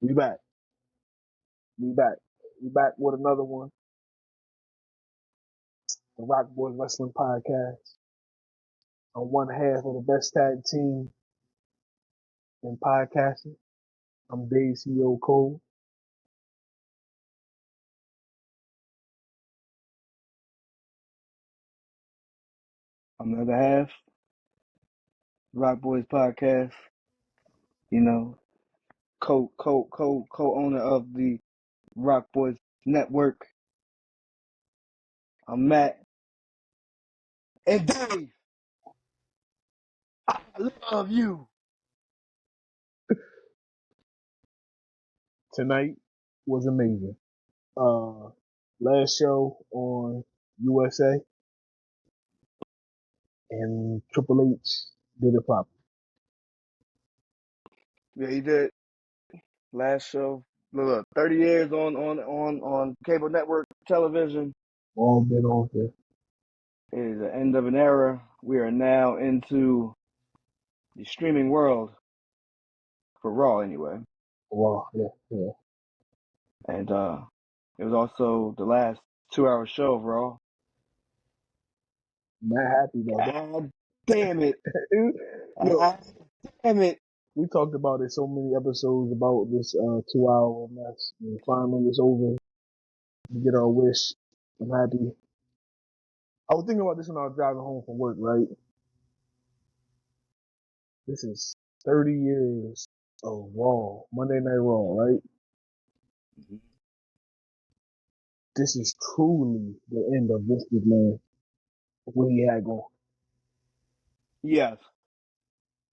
We back. We back with another one. The RocBoys Wrestling Podcast. On one half of the best tag team in podcasting. I'm Dave CEO Cole. I'm the other half. RocBoys Podcast. You know, co-owner of the RocBoys Network. I'm Matt. And Dave, I love you. Tonight was amazing. Last show on USA. And Triple H did it properly. Yeah, he did. Last show. Look, 30 years on cable network television. All been on here. It is the end of an era. We are now into the streaming world. For Raw, anyway. Wow, yeah. And it was also the last 2-hour show of Raw. Not happy though. God damn it. God damn it. We talked about it so many episodes about this 2-hour mess. And finally it's over. We get our wish. I'm happy. I was thinking about this when I was driving home from work, right? This is 30 years of Raw, Monday Night Raw, right? Mm-hmm. This is truly the end of Vince McMahon, what he had going. Yes.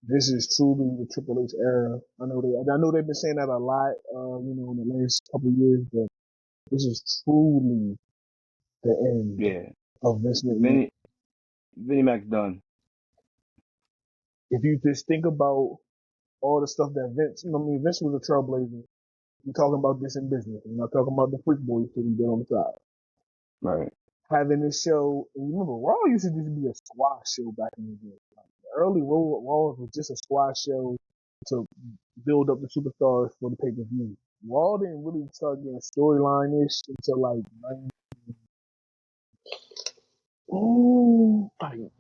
This is truly the Triple H era. I know they've been saying that a lot, in the last couple of years, but this is truly the end of Vince McMahon. Vinnie Mac's done. If you just think about all the stuff that Vince was a trailblazer. We're talking about this in business. We're not talking about the freak boys that he did on the side. Right. Having this show, and remember, Raw used to just be a squash show back in the day. Like, the early Raw was just a squash show to build up the superstars for the pay-per-view. Raw didn't really start getting storyline-ish until like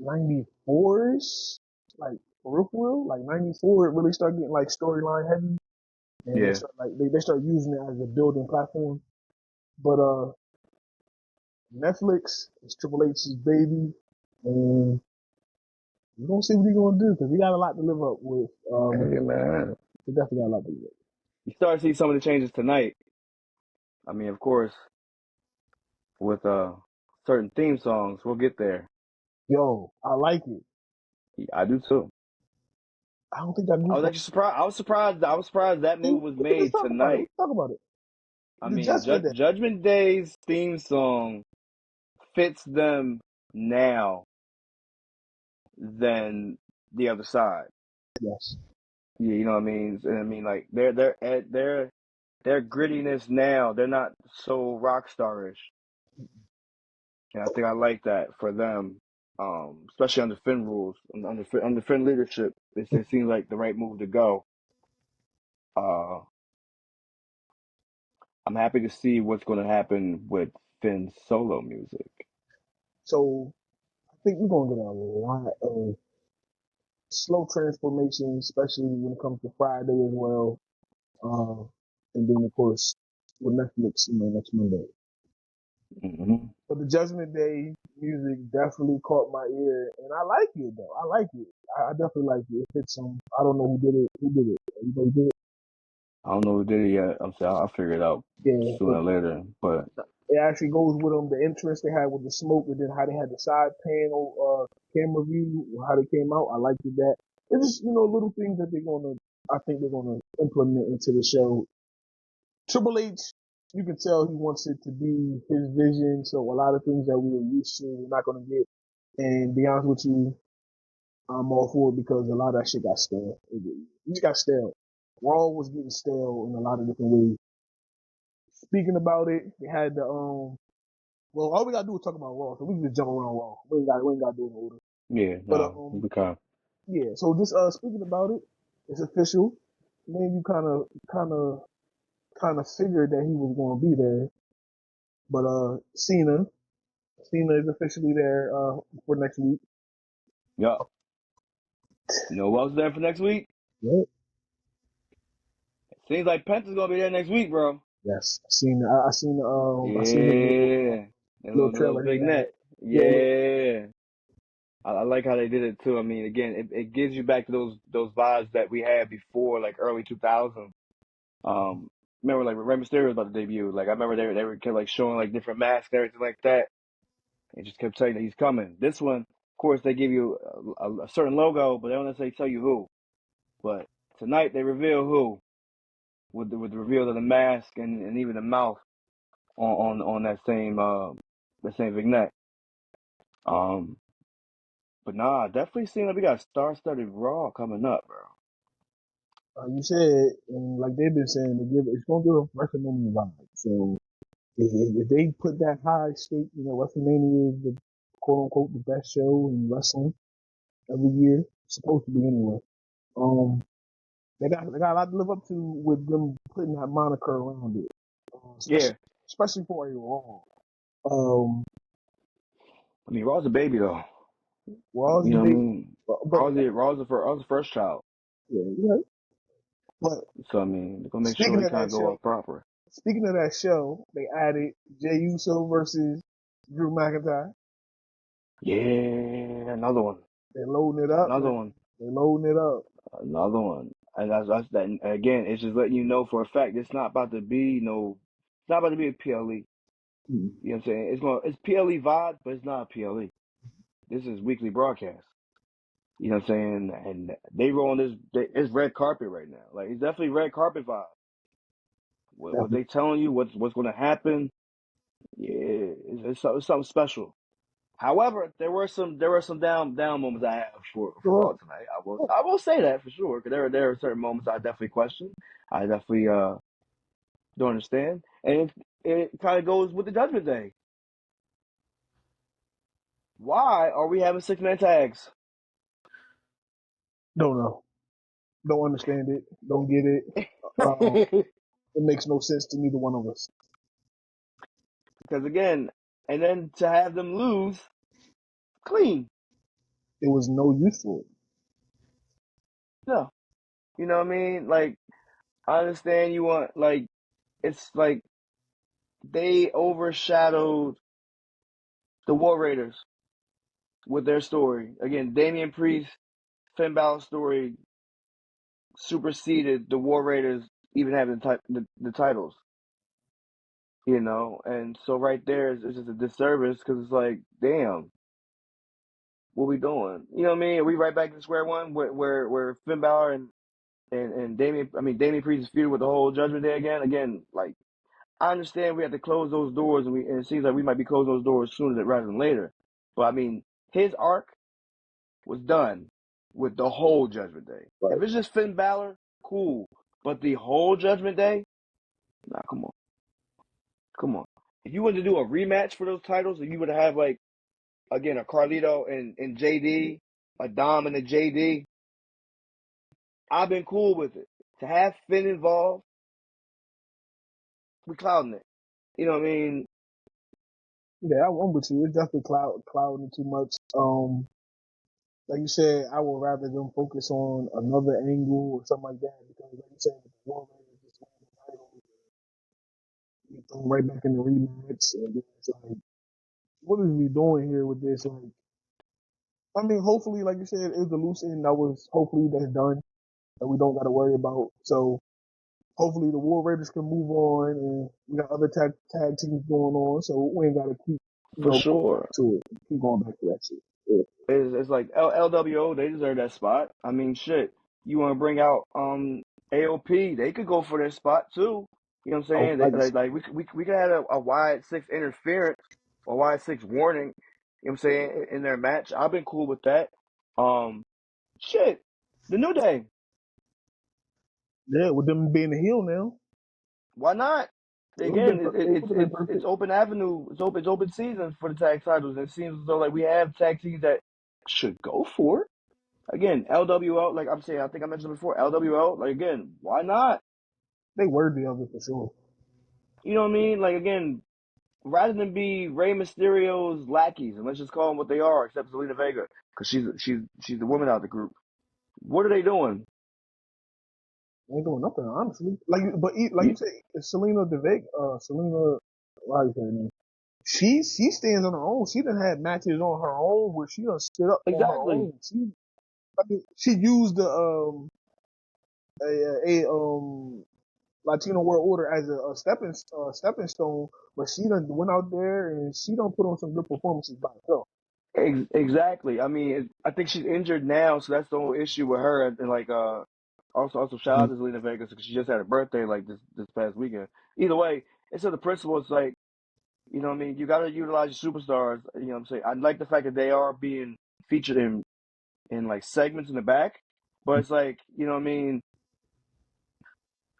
94-ish. Like, for real, like 94, it really started getting like storyline heavy. And they start using it as a building platform. But Netflix is Triple H's baby, and we're gonna see what he's gonna do because he got a lot to live up with. Man. He definitely got a lot to live up. You start to see some of the changes tonight. I mean, of course, with certain theme songs, we'll get there. Yo, I like it. I do too. I don't think that move. I was actually surprised. I was surprised that move was made tonight. Talk about it. I mean, Judgment Day's theme song fits them now than the other side. Yes. Yeah, you know what I mean. And I mean, like their grittiness now. They're not so rock starish. And I think I like that for them, especially under Finn rules, under Finn leadership. It seems like the right move to go. I'm happy to see what's going to happen with Finn's solo music. So I think we're going to get a lot of slow transformation, especially when it comes to Friday as well. And then, of course, with Netflix, next Monday. Mm-hmm. But the Judgment Day music definitely caught my ear, and I like it, though. I like it. I definitely like it. It fits some. I don't know who did it. Anybody did it? I don't know who did it yet. I'll figure it out sooner or later. But it actually goes with them. The entrance they had with the smoke, and then how they had the side panel camera view, how they came out. I liked that. It's just little things that I think they're gonna implement into the show. Triple H, you can tell he wants it to be his vision. So a lot of things that we were used to, we're not gonna get. And to be honest with you, I'm all for it because a lot of that shit got stale. It just got stale. Raw was getting stale in a lot of different ways. Speaking about it, they had the all we gotta do is talk about Raw, so we can just jump around Raw. We ain't gotta do it in order. Yeah, but yeah. So just speaking about it, it's official. Man, you kind of kind of figured that he was going to be there. But Cena is officially there for next week. Yup. You know what else is there for next week? Yep. Seems like Penta's gonna be there next week, bro. Yes, I seen the Yeah. little The little trailer he big had. net. Yeah. I like how they did it too. I mean, again, it gives you back to those vibes that we had before, like early 2000s. Remember like Rey Mysterio was about to debut. Like I remember they were kept like showing like different masks and everything like that. It just kept telling you that he's coming. This one, of course, they give you a certain logo, but they don't necessarily tell you who. But tonight they reveal who with the reveal of the mask and even the mouth on that same vignette. But nah, definitely seeing that we got star-studded Raw coming up, bro. You said, and like they've been saying, it's gonna give a WrestleMania vibe. So if they put that high stake, WrestleMania is the quote unquote the best show in wrestling every year. It's supposed to be anyway. They got a lot to live up to with them putting that moniker around it, Yeah, especially for a Raw. Um, I mean Raw's a baby though. Raw's You the know what I big, mean? but Raw's the first child. yeah. But So I mean, they're gonna make sure speaking he of kind that of go show, out proper. they added Jey Uso versus Drew McIntyre. Yeah, another one, They're loading it up, another man. one, They're loading it up. another one. And that's that. And again, it's just letting you know for a fact it's not about to be it's not about to be a PLE. Hmm. You know what I'm saying? It's PLE vibe, but it's not a PLE. This is weekly broadcast. You know what I'm saying? And they rolling it's red carpet right now. Like it's definitely red carpet vibe. What Definitely. they telling you, what's going to happen? Yeah, it's something special. However, there were some down moments I have for Raw Sure. tonight. I will say that for sure because there are certain moments I definitely question. I definitely don't understand, and it kind of goes with the Judgment Day. Why are we having 6-man tags? Don't know. Don't understand it. Don't get it. It makes no sense to neither one of us. Because again, and then to have them lose clean. There was no use for it. No, you know what I mean? Like I understand you want it's like they overshadowed the War Raiders with their story. Again, Damian Priest, Finn Balor's story superseded the War Raiders even having the titles. And so right there is just a disservice because it's like, damn, what we doing? You know what I mean? Are we right back to square one where Finn Balor and Damian Priest is feuding with the whole Judgment Day again? Again, like I understand we have to close those doors, and it seems like we might be closing those doors sooner rather than later. But I mean, his arc was done with the whole Judgment Day. Right. If it's just Finn Balor, cool. But the whole Judgment Day, nah, come on. If you wanted to do a rematch for those titles, and you would have like again a Carlito and JD, a Dom and a JD, I've been cool with it. To have Finn involved, we clouding it. You know what I mean? Yeah, I'm with you. It's definitely clouding too much. Like you said, I would rather them focus on another angle or something like that because, like you said, with the War Raiders just won the title, you throw them right back in the rematch, and then it's like, what is we doing here with this? Like, I mean, hopefully, like you said, it was a loose end hopefully that's done that we don't got to worry about. So hopefully the War Raiders can move on, and we got other tag teams going on, so we ain't got to keep For going back sure. to it, keep going back to that shit. Yeah. It's like LWO, they deserve that spot. I mean, shit. You want to bring out AOP? They could go for their spot too. You know what I'm Oh, saying? legacy. We could have a wide six interference or wide six warning. You know what I'm saying in their match. I've been cool with that. Shit, the New Day. Yeah, with them being the heel now, Why not? it would have been Again, it would have been it's perfect. open avenue. It's open season for the tag titles. It seems as though like we have tag teams that should go for it. Again, LWO, like I'm saying, I think I mentioned before, LWO, like again, why not? They worthy of it for sure. You know what I mean? Like again, rather than be Rey Mysterio's lackeys, and let's just call them what they are, except Zelina Vega, because she's the woman out of the group. What are they doing? They ain't doing nothing, honestly. Like You, you say, Selena Deveg, Selena, how you say her name? She stands on her own. She done had matches on her own where she done stood up on her exactly. own. She used the Latino World Order as a stepping stone, but she done went out there and she done put on some good performances by herself. Exactly. I mean, I think she's injured now, so that's the whole issue with her. And like, also shout out to Zelina Vegas because she just had her birthday like this past weekend. Either way, it's the principle. It's like, you know what I mean? You got to utilize your superstars. You know what I'm saying? I like the fact that they are being featured in like segments in the back, but it's like, you know what I mean?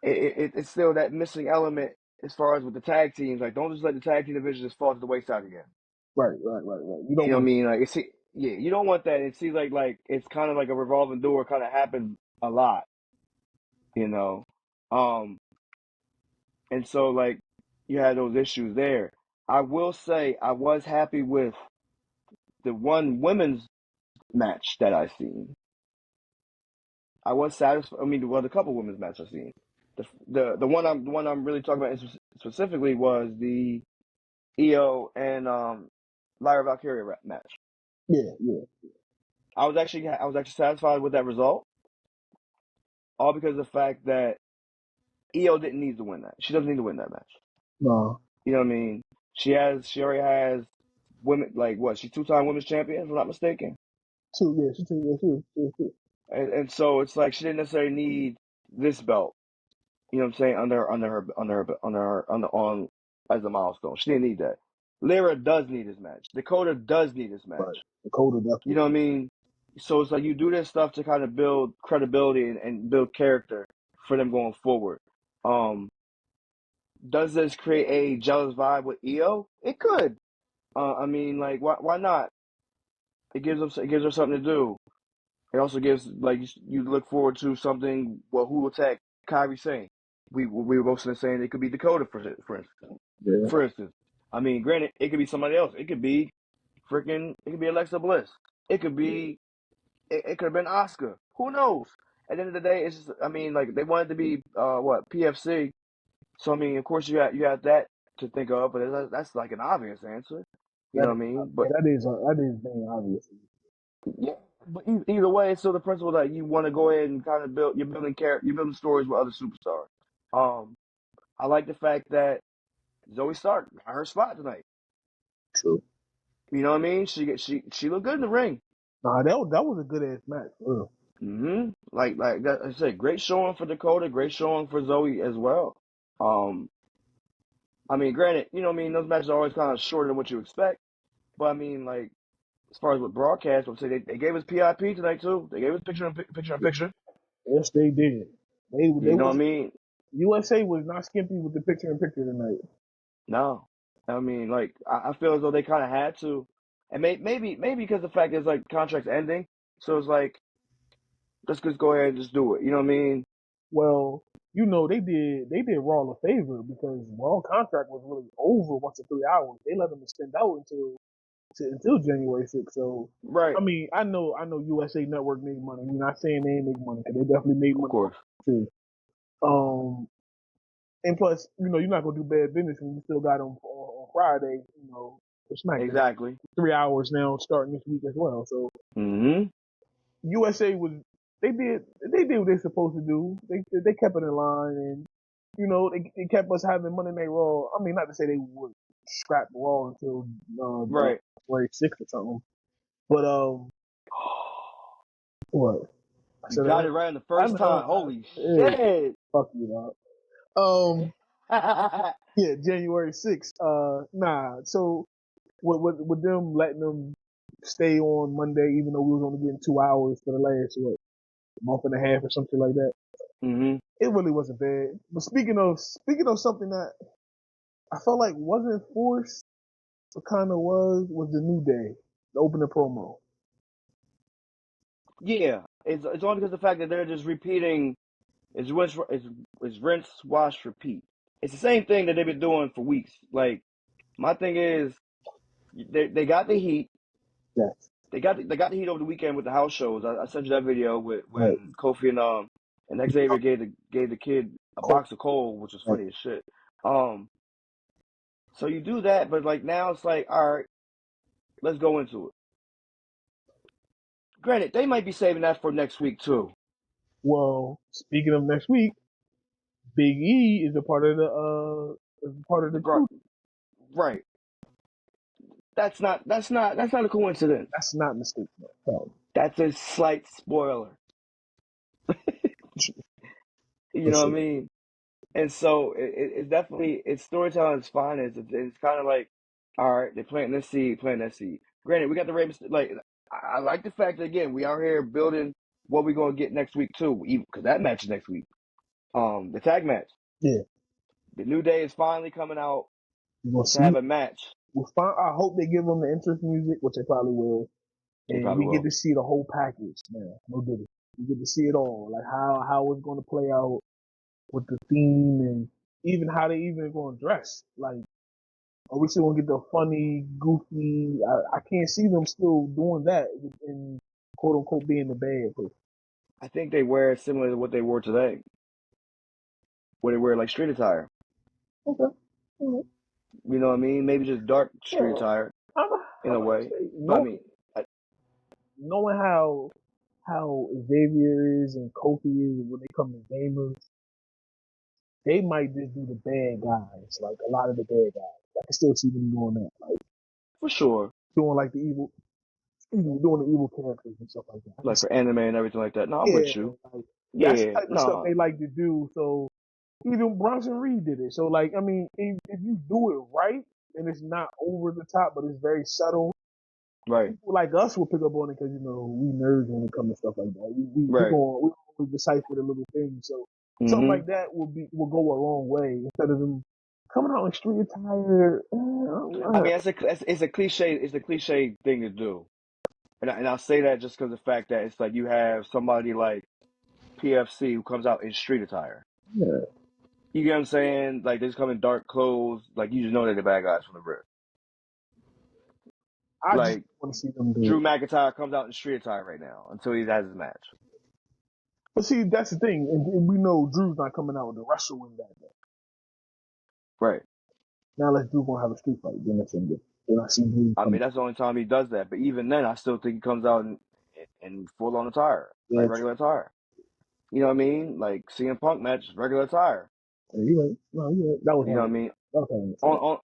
It's still that missing element as far as with the tag teams. Like, don't just let the tag team division just fall to the wayside again. Right. You don't You know what I want mean? Like, yeah, you don't want that. It seems like it's kind of like a revolving door. Kind of happens a lot, you know. Um, and so like you had those issues there. I will say I was happy with the one women's match that I seen. I was satisfied. I mean, well, the couple women's match I seen. The one I'm really talking about specifically was the EO and Lyra Valkyria match. yeah. I was actually satisfied with that result, all because of the fact that EO didn't need to win that. She doesn't need to win that match. No. You know what I mean? She already has women, like what? She's 2-time women's champion, if I'm not mistaken. Two. And so it's like she didn't necessarily need this belt. You know what I'm saying? On as a milestone. She didn't need that. Lyra does need this match. Dakota does need this Right. match. Dakota You know definitely. what I mean? So it's like you do this stuff to kind of build credibility and build character for them going forward. Does this create a jealous vibe with EO? It could. I mean, like, why not? It gives her something to do. It also gives like you look forward to something. Well, who will attack Kyrie Sane? We were both saying it could be Dakota for instance. Yeah. For instance, I mean, granted, it could be somebody else. It could be it could be Alexa Bliss. It could be it could have been Oscar. Who knows? At the end of the day, it's just, I mean, like they wanted to be PFC. So I mean, of course you have that to think of, but that's like an obvious answer. You know what I mean? But That is very obvious. yeah, but either way, it's still the principle that you want to go ahead and kind of build. You're building stories with other superstars. Um, I like the fact that Zoe Stark got her spot tonight. True. You know what I mean? She looked good in the ring. Nah, that was a good ass match, for real. Like that, I said, great showing for Dakota, great showing for Zoe as well. Um, I mean, granted, you know what I mean, those matches are always kind of shorter than what you expect, but I mean, like as far as with broadcast, I would say they gave us PIP tonight too. They gave us picture in picture. Yes, they did. They You know what I was mean? USA was not skimpy with the picture in picture tonight. No, I mean, like I feel as though they kind of had to, and maybe because the fact is like contracts ending, so it's like let's just go ahead and just do it. You know what I mean? Well, they did Raw a favor because Raw contract was really over once in 3 hours. They let them extend out until January 6th. So Right. I know USA Network made money. You're not saying they ain't make money because they definitely made Of money course. too. And plus, you're not gonna do bad business when you still got them on Friday, for SmackDown. Exactly. 3 hours now, starting this week as well. So Mm-hmm. USA was they did what they're supposed to do. They kept it in line, and they kept us having Monday Night Raw. I mean, not to say they would scrap Raw until Right. January 6th or something, but what? I You said it got right. it right on the I first know. time. Holy Hey, shit. fuck you, dog. Yeah, January 6th. Nah. So with them letting them stay on Monday, even though we was only getting 2 hours for the last month and a half or something like that. Mm-hmm. It really wasn't bad. But speaking of something that I felt like wasn't forced, but kind of was the New Day, the opening promo. Yeah. It's only because of the fact that they're just repeating It's rinse, wash, repeat. It's the same thing that they've been doing for weeks. Like, my thing is, they got the heat. Yes. They got the heat over the weekend with the house shows. I sent you that video Right. when Kofi and Xavier gave the kid a Cold. box of coal, which was Right. funny as shit. So you do that, but like now it's like, all right, let's go into it. Granted, they might be saving that for next week too. Well, speaking of next week, Big E is a part of the crew. Right. That's not a coincidence. That's not a mistake, no. That's a slight spoiler. You know what I mean? And so it's definitely, it's storytelling's finest. It's kind of like, all right, they're planting this seed, planting that seed. Granted, we got the Ravens. Like, I like the fact that again we are here building what we're gonna get next week too, because that match is next week. The tag match. Yeah. The New Day is finally coming out to have a match. I hope they give them the entrance music, which they probably will. And we get to see the whole package now. No doubt. We get to see it all, like how it's going to play out with the theme and even how they even going to dress. Like, are we still going to get the funny, goofy? I can't see them still doing that and quote unquote being the bad person. I think they wear similar to what they wore today. Where they wear like street attire. Okay. Mm-hmm. You know what I mean? Maybe just dark street attire in a way. Knowing how Xavier is and Kofi is when they come to gamers, they might just do the bad guys, like a lot of the bad guys. I can still see them doing that, like for sure, doing like the evil characters and stuff like that. Like for anime and everything like that. No, I'm with you. Like, that's the type of stuff they like to do. So even Bronson Reed did it. So like, I mean, if you do it right and it's not over the top, but it's very subtle. Right. People like us will pick up on it because, you know, we nerds when it comes to stuff like that. We decipher the little things. So something like that will go a long way instead of them coming out in street attire. I mean, it's a cliche thing to do. And I'll say that just because of the fact that it's like you have somebody like PFC who comes out in street attire. Yeah. You get what I'm saying? Like, they just come in dark clothes. Like, you just know they're the bad guys from the rip. I just want to see them do Drew it. McIntyre comes out in street attire right now until he has his match. But see, that's the thing. And we know Drew's not coming out with the wrestle in that day. Right. Now unless Drew's going to have a street fight. Then that's good. Then I see Drew. I mean, that's the only time he does that. But even then, I still think he comes out in full-on attire. Like regular attire. You know what I mean? Like CM Punk match, regular attire. Yeah, you're right. No, you're right. That was, you know what I mean?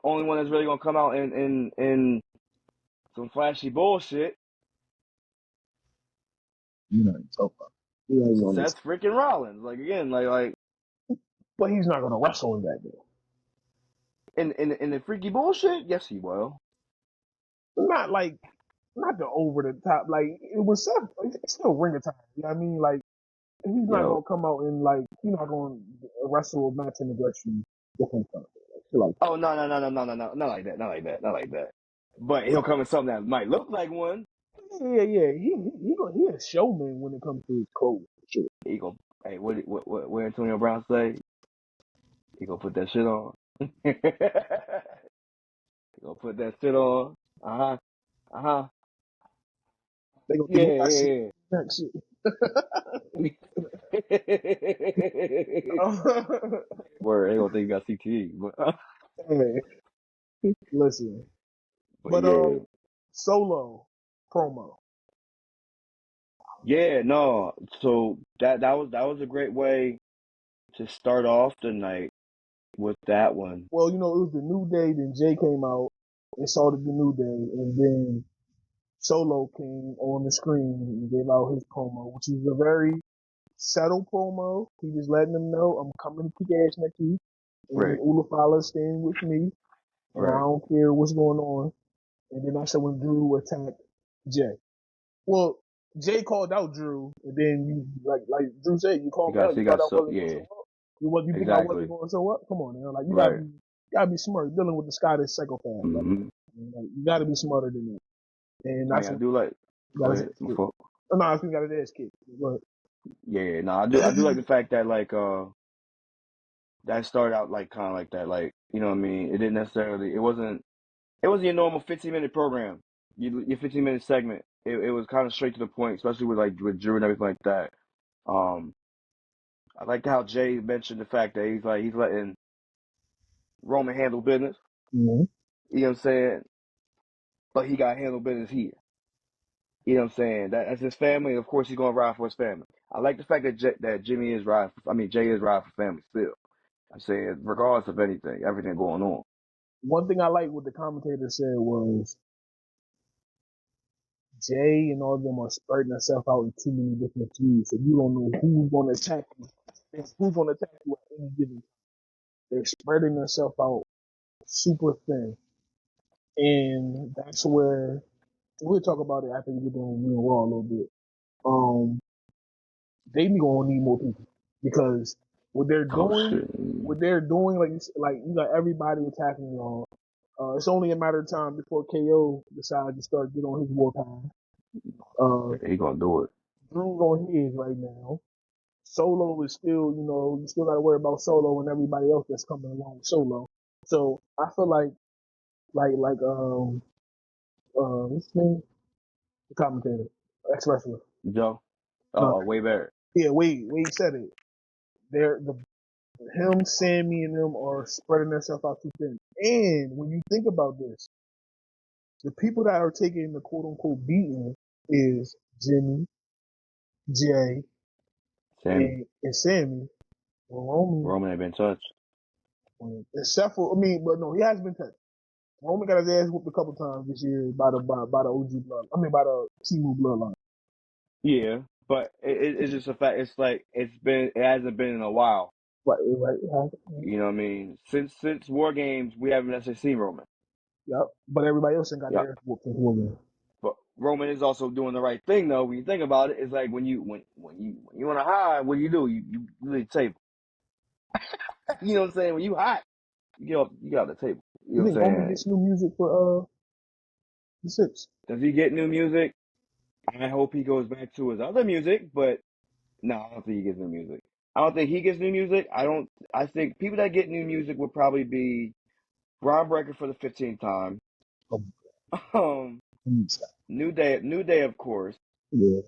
Only one that's really gonna come out in some flashy bullshit. You know, so far. Seth freaking Rollins. Like again, like. But he's not gonna wrestle in that day. In the freaky bullshit, yes, he will. Not the over the top. Like it was Seth. It's still ring attire. You know what I mean? Like. He's not gonna come out and he's not gonna wrestle a match in the dressing different stuff. No, not like that. But he'll come in something that might look like one. Yeah. He a showman when it comes to his clothes. Sure. He go, hey, what Antonio Brown say? He gonna put that shit on. He gonna put that shit on. They gonna yeah. That shit. Word, they gonna think you got CTE. But hey, listen. But Solo promo. Yeah, no. So that was a great way to start off the night with that one. Well, you know, it was the New Day. Then Jay came out and started the New Day, and then Solo came on the screen and gave out his promo, which is a very subtle promo. He was letting them know, I'm coming to kick ass next week. And Ulafala's staying with me. And I don't care what's going on. And then that's when Drew attacked Jay. Well, Jay called out Drew, and then you like Drew said, you called me out. You thought I wasn't going to show up. You think I wasn't going to show up? Come on now. Like, you gotta be smart. You're dealing with the Scottish psychopath. Like, you gotta be smarter than that. And that's I do like. Go ahead. No, I think got his ass kicked. But Yeah, no, I do like the fact that like that started out like kind of like that, like you know what I mean. It didn't necessarily. It wasn't your normal 15-minute program. Your 15-minute segment. It was kind of straight to the point, especially with like with Drew and everything like that. Um, I like how Jay mentioned the fact that he's letting Roman handle business. Mm-hmm. You know what I'm saying? But he got to handle business here. You know what I'm saying? That's his family. Of course, he's gonna ride for his family. I like the fact that Jimmy is riding. Jay is riding for family still. I'm saying, regardless of everything going on. One thing I like what the commentator said was Jay and all of them are spreading themselves out in too many different feuds, so you don't know who's going to attack you. Who's going to attack you at any given time. They're spreading themselves out super thin, and that's where we'll talk about it after we get on Real Raw a little bit. They gonna need more people because what they're Oh doing, shit! like you got everybody attacking y'all. It's only a matter of time before KO decides to start getting on his warpath. He gonna do it. Drew's on his right now. Solo is still, you still got to worry about Solo and everybody else that's coming along with Solo. So I feel what's his name? The commentator, ex wrestler. Joe. No, Way better. yeah, Wade said it. Him, Sammy, and them are spreading themselves out too thin. And when you think about this, the people that are taking the quote unquote beating is Jimmy, Jay, Sammy. and Sammy. Well, Roman ain't been touched. except for, but no, he has been touched. Roman got his ass whooped a couple times this year by the OG blood. By the Timu bloodline. Yeah, but it's just a fact. It's like it hasn't been in a while. Right. You know what I mean? Since War Games, we haven't necessarily seen Roman. Yep. But everybody else ain't got Yep. their ass whooped in War. But Roman is also doing the right thing though. When you think about it, it's like when you on a high, what do? You leave the table. You know what I'm saying? When you hot, you get off the table. You You know what think I'm Roman saying? gets new music for the six? Does he get new music? I hope he goes back to his other music, but no, I don't think he gets new music. I don't think he gets new music. I think people that get new music would probably be Ron Breaker for the 15th time. Um, Um, New Day, of course. Yeah.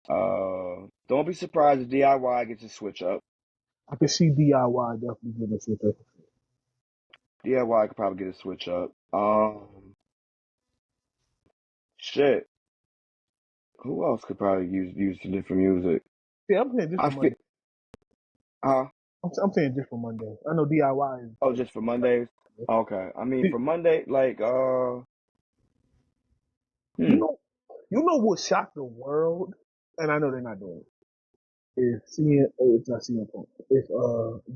Don't be surprised if DIY gets a switch up. I can see DIY definitely getting a switch up. DIY could probably get a switch up. Shit. Who else could probably use some different music? Yeah, I'm saying just I for feel, Monday. huh? I'm saying just for Monday. I know DIY is Oh, just for Mondays. Okay. For Monday, like You know, you know what shocked the world, and I know they're not doing it. It's not CM Punk. If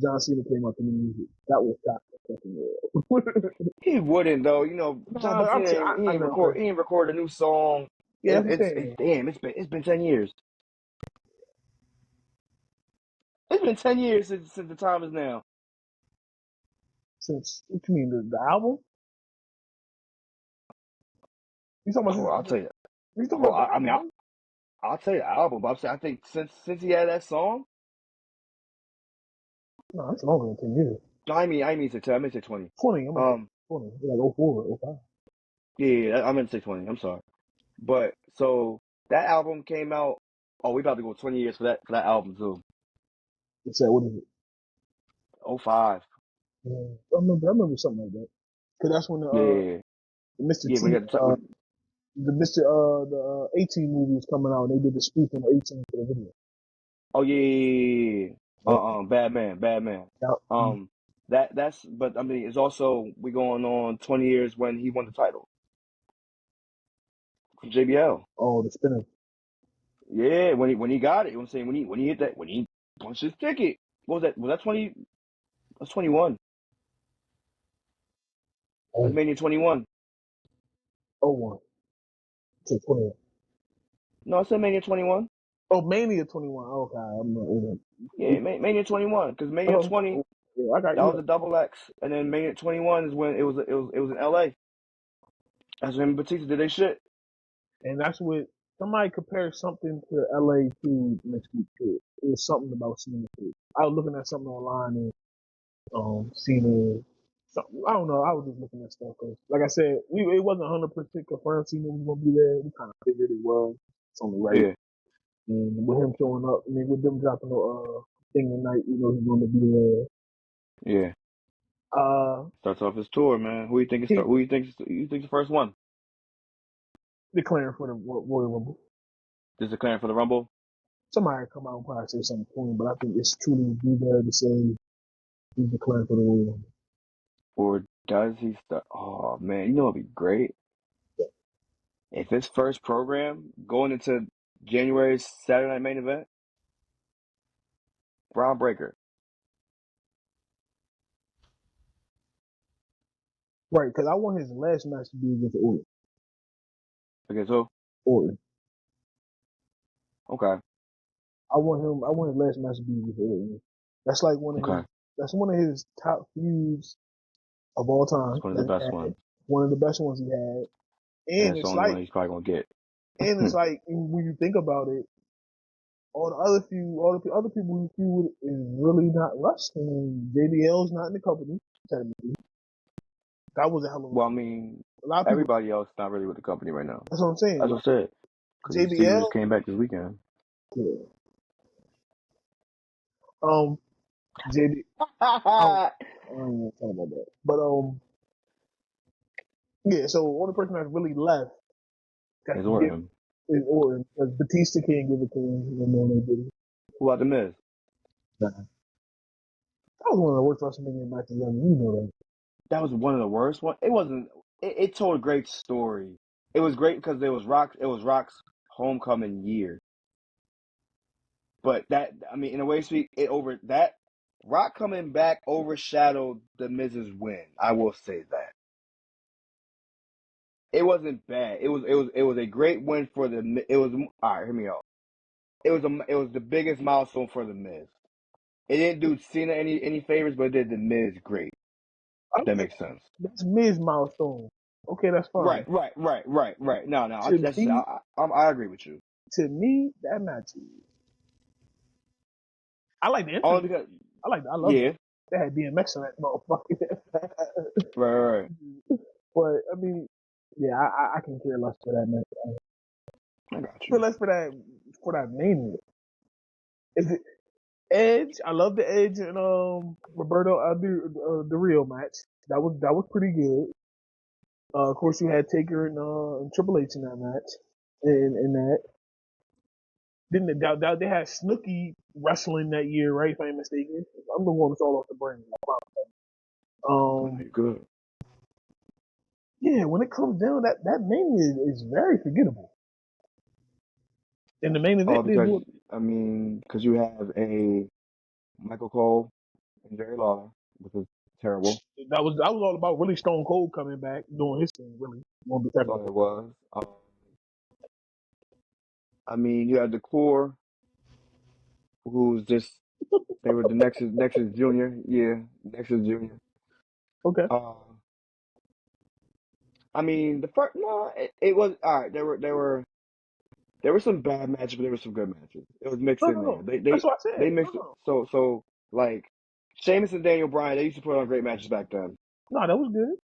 John Cena came out to new music, that would shock the fucking world. He wouldn't though. You know, No, John but I'm saying Cena. He I ain't know, but record. He ain't record a new song. yeah, I'm saying Damn. It's been 10 years. It's been 10 years since the time is now. since what you mean the album? You talking about Oh, since I'll tell you. you talking Oh, about the album? I'll tell you the album. But I'm saying I think since he had that song. No, it's longer than 10 years. No, I mean to 10. I meant to say 20. 20. I'm like 20. Like 04, 05. Yeah, I meant to say 20. I'm sorry. But so that album came out. Oh, we about to go 20 years for that album too. It's that what is it? 05. Yeah, I remember something like that. Cause that's when Yeah. the Mr. Yeah, we T got the the Mr. The 18 movie was coming out and they did the spoof on the 18 for the video. Oh yeah. Yep. Bad Man. Yep. That's but I mean it's also we going on 20 years when he won the title from JBL. Oh, the spinner. Yeah, when he got it, you know what I'm saying when he hit that when he punched his ticket. What was that? Was that 20? That's 21. That's Oh, Mania 21. 01 to 21. No, I said Mania 21. Oh, Mania 21. Okay, I'm not. Yeah, Mania 21 because Mania 20 Yeah, I got that you. was a double X, and then Mania 21 is when it was in LA. That's when Batista did their shit. And that's what somebody compared something to LA to next week too. It was something about Cena too. I was looking at something online and Cena. I don't know. I was just looking at stuff because, like I said, it wasn't 100% confirmed Cena was gonna be there. We kind of figured it was. It's only right. Yeah. And with him showing up, I mean, with them dropping the thing tonight, you know he's gonna be there. Yeah. Starts off his tour, man. Who you think the first one? Declaring for the Royal Rumble. Just declaring for the Rumble? Somebody come out and probably say something funny, but I think it's truly be there to say he's declaring for the Royal Rumble. Or does he start? Oh, man. You know what would be great? If his first program going into January's Saturday Night Main Event, Braun Breaker. Right, because I want his last match to be against Orton. Against who? Orton. Okay. I want his last match to be against Orton. That's like that's one of his top feuds of all time. It's one of the best ones. One of the best ones he had. And it's the only one he's probably gonna get. And it's like, when you think about it, all the other people who feud is really not wrestling. JBL's not in the company, technically. That was a hell of a. Well, I mean, a lot of people, everybody else not really with the company right now. That's what I'm saying. That's what I said. JBL just came back this weekend. Yeah. JB. I don't even talk about that. But yeah. So the only person that's really left is Orton. Is Orton, because Batista can't give it to him no more than they did. Who about The Miz? Nah. That was one of the worst WrestleMania matches ever. You know that. That was one of the worst ones. It wasn't. It told a great story. It was great because it was Rock's homecoming year. But that, I mean, in a way, Rock coming back overshadowed the Miz's win. I will say that. It wasn't bad. It was a great win for the. It was all right. Hear me out. It was the biggest milestone for the Miz. It didn't do Cena any favors, but it did the Miz great. That makes sense. That's Miz milestone. Okay, that's fine. Right. No, I agree with you. To me, that match. I like the entrance. Because I love it. They had DMX in that motherfucker. Right. But I mean, yeah, I can care less for that match. I got you. Care less for that main event. Is it Edge? I love the Edge and Roberto the real match. That was pretty good. Of course, you had Taker and Triple H in that match. In that. Then they had Snooki wrestling that year, right? If I'm mistaken. I'm the one that's all off the brain. Good. Yeah, when it comes down, that Mania is very forgettable. And the main event, because you have a Michael Cole and Jerry Lawler, which is terrible. That was all about really Stone Cold coming back, doing his thing, really. That's all it was. I mean, you had the core, who's just, they were the Nexus Junior. Yeah, Nexus Junior. Okay. I mean, it was, all right, there were some bad matches, but there were some good matches. It was mixed in there. That's what I said. They mixed it. So, like, Sheamus and Daniel Bryan, they used to put on great matches back then. No, that was good.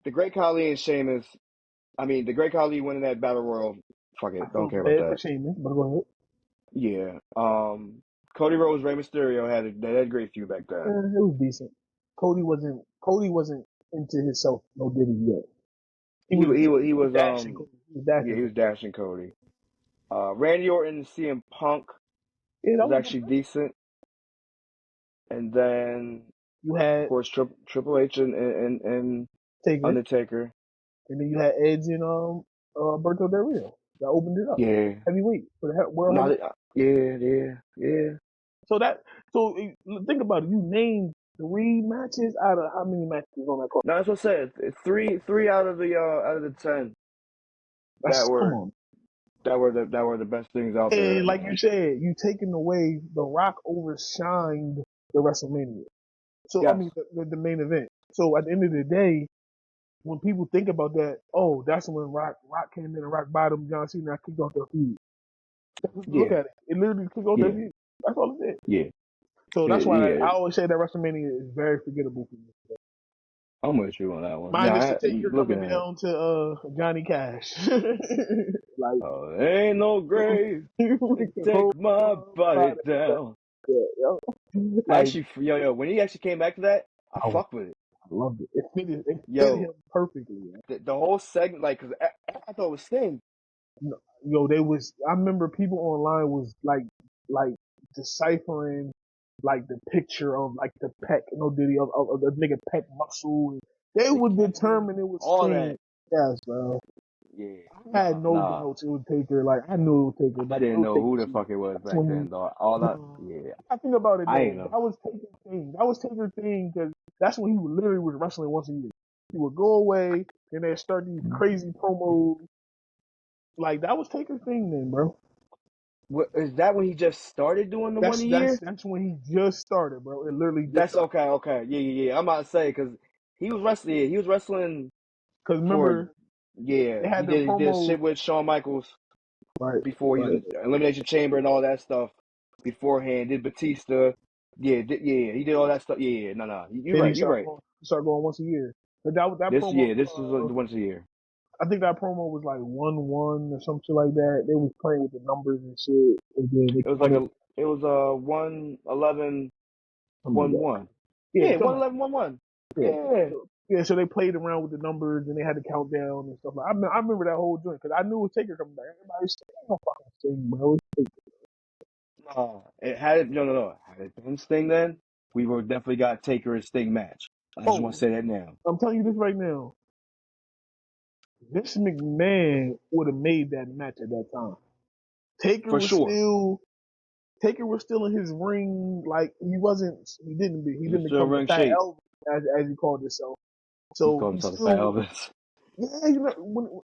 The Great Khali and Sheamus, the Great Khali winning that Battle Royal, fuck it, don't care about that. For Sheamus, but go ahead. Yeah. Cody Rhodes, Rey Mysterio had a great feud back then. It was decent. Cody wasn't into himself, no did he yet. He was dashing Cody. Randy Orton and CM Punk was actually decent. And then you had, of course, Triple H and Taker. Undertaker. And then you had Edge and Alberto Del Rio. That opened it up. Yeah. Heavyweight for the world. Yeah. So think about it. You named 3 matches out of how many matches on that card? No, that's what I said. It's three out of the 10 that were the best things out there. And like you said, you taking away The Rock overshined the WrestleMania. So yes. I mean the main event. So at the end of the day, when people think about that, oh, that's when Rock came in and Rock bottom John Cena kicked off their feud. Look Yeah, at it. It literally kicked off their yeah, feud. That's all it did. yeah, So yeah, that's why yeah. I always say that WrestleMania is very forgettable for me. I'm with you on that one. Minus the Nah, Taker looking coming at it. down to Johnny Cash. Like Oh, there ain't no grave we to can take hold my body body. down. Yeah, yo. Like Actually, when he actually came back to that, I I fucked with it. loved it. It fit Yo, him perfectly. Man. the whole segment, like, cause I thought it was Sting. Yo, I remember people online was like deciphering like the picture of like the pec, Diddy of the nigga pec muscle. They The would Kevin, determine it was all Sting. that. Yes, bro. Yeah, I had no nah. doubts it would Taker. Like I knew it would Taker, I but it didn't would know Taker who the too. fuck it was That's back when then, though. All that, yeah, I think about it I ain't though. know. That was Taker thing. That was Taker thing because that's when he literally was wrestling once a year. He would go away and then start these crazy promos. Like that was Taker thing then, bro. What, is that when he just started doing the one That's a that's year? that's when he just started, bro. It literally just That's started. okay, okay, yeah. I'm about to say because he was wrestling. Yeah, he was wrestling Cause for. remember Yeah, they had their he did promos, shit with Shawn Michaels right? before he was Right. in Elimination Chamber and all that stuff beforehand. Did Batista. Yeah, he did all that stuff. Yeah, no. You're Then he right, you're started right. going, once a year. But that promo, This was the once a year. I think that promo was like 1-1 or some shit like that. They was playing with the numbers and shit, and then they It was like counted it was a 1-11, something like that. 1-1. Yeah, Yeah, something 1-11, 1-1. like that. Yeah. So, yeah, so they played around with the numbers and they had to count down and stuff like. I remember that whole joint because I knew it was Taker coming back. Everybody was saying, "Ain't no fucking thing, bro." It had it no. Had it been Sting then, we would definitely got Taker and Sting match. I just want to Oh, say that now. I'm telling you this right now. Vince McMahon would have made that match at that time. Taker For was sure. still Taker was still in his ring, like he He was didn't still become the ring fat shape. Elvis as he called himself. He So called he himself the Fat still, Elvis.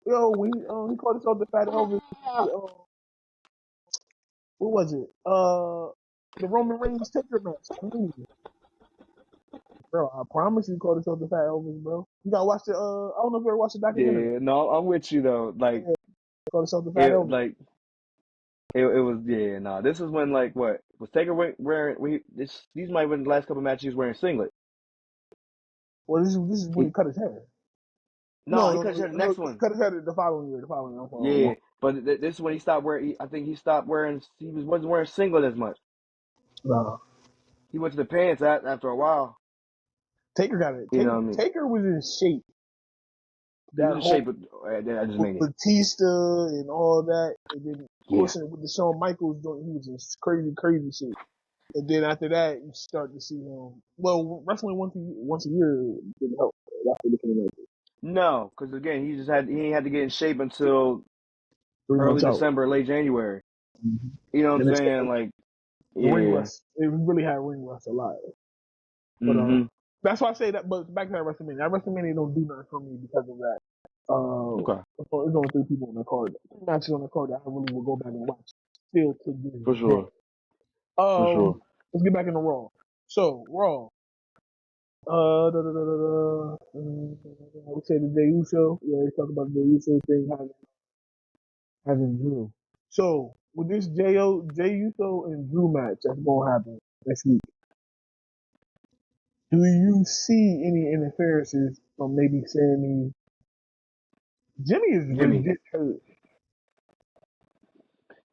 yeah, when he called himself the fat Elvis, what was it? The Roman Reigns Taker match. Bro, I promise you, he called himself the fat Elvis, bro. You gotta watch the I don't know if you ever watched the documentary. Yeah, no, I'm with you though. Like Yeah, he called himself the fat it, Elvis. like it was. Yeah, no. This is when like what was Taker wearing? These might have been the last couple matches he was wearing singlet. Well, this is when he He cut his hair. no, No, he no, could no, have the no. next He one. cut his hair the following year. The following year. Yeah, but this is when he stopped wearing. I think he stopped wearing. Wasn't wearing singlet as much. Nah. He went to the pants after a while. Taker got it. You know what I mean? Taker was in shape. He was That in whole shape, but I just made it. Batista and all that, and then of Yeah. course with the Shawn Michaels joint, he was in crazy shape. And then after that, you start to see him. Well, wrestling once a year didn't help. That's what looking at it. No, because again, he ain't had to get in shape until 3 months early out. December, late January. Mm-hmm. You know what I'm And it's saying? Like, ring yeah. rust. It really had ring rust a lot. But Mm-hmm. that's why I say that. But back to that WrestleMania. That WrestleMania don't do nothing for me because of that. Okay. There's only 3 people on the card. Matches on the card that I really will go back and watch still to this For day. sure. For sure. Let's get back into Raw. So Raw. We say the Jey Uso. We already talked about the Jey Uso thing having Drew. So with this Jey Uso and Drew match that's gonna happen next week, do you see any interferences from maybe Sammy? Jimmy is Jimmy. legit hurt.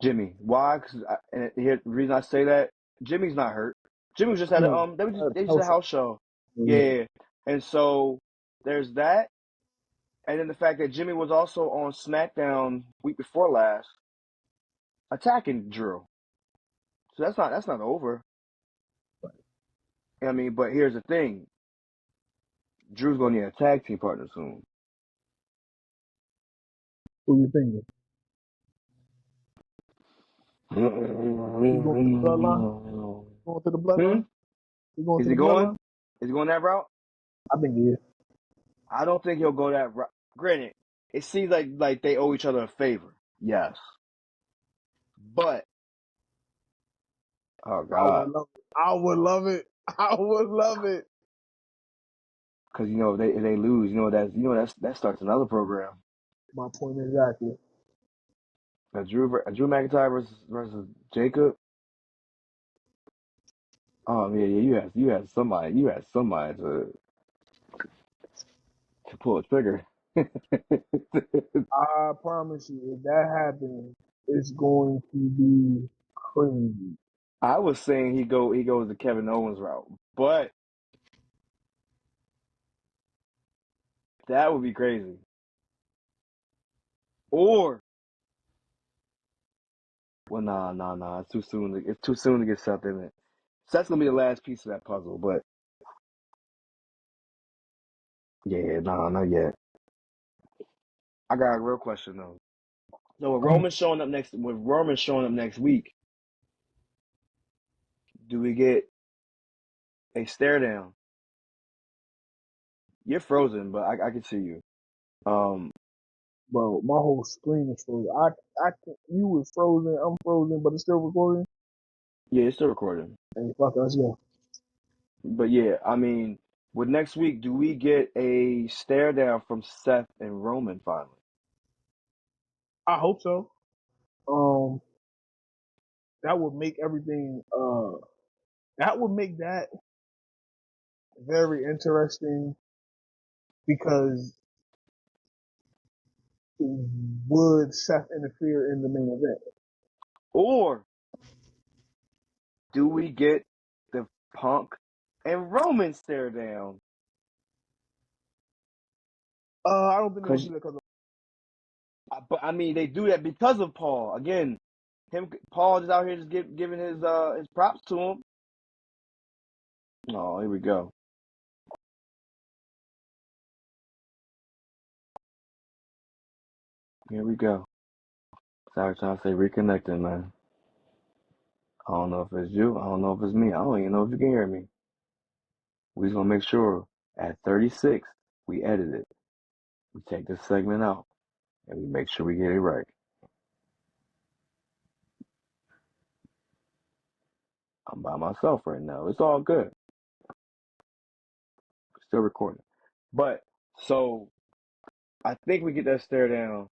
Jimmy. Why? Because the reason I say that, Jimmy's not hurt. Jimmy was just at No, they just had a house show. Yeah. And so there's that. And then the fact that Jimmy was also on SmackDown week before last attacking Drew. So that's not over. I mean, but here's the thing. Drew's gonna need a tag team partner soon. Who you thinking? He going to the bloodline? Going to the bloodline? He going Is to he the going? bloodline? Is he going that route? I think he is. I don't think he'll go that route. Granted, it seems like they owe each other a favor. Yes. But oh I God. would love it. I would love it. I would love it. because if they lose, that starts another program. My point exactly. Drew McIntyre versus Jacob. Oh yeah, you had somebody to pull a trigger. I promise you, if that happens, it's going to be crazy. I was saying he goes the Kevin Owens route, but that would be crazy. Or well, nah. It's too soon. It's too soon to get Seth in it. Seth's gonna be the last piece of that puzzle, but yeah, nah, not yet. I got a real question though. So with Roman showing up next week, do we get a stare down? You're frozen, but I can see you. Bro, my whole screen is frozen. You was frozen, I'm frozen, but it's still recording. Yeah, it's still recording. Hey, fuck it, let's go. But yeah, I mean, with next week, do we get a stare down from Seth and Roman finally? I hope so. That would make everything. That would make that very interesting because would Seth interfere in the main event? Or do we get the Punk and Roman stare down? I don't think they'll do that because But I mean, they do that because of Paul. Again, Paul is out here just giving his props to him. Oh, here we go. Here we go. Sorry, trying to say reconnecting, man. I don't know if it's you. I don't know if it's me. I don't even know if you can hear me. We just gonna make sure at 36 we edit it. We take this segment out and we make sure we get it right. I'm by myself right now. It's all good. Still recording. But so I think we get that stare down.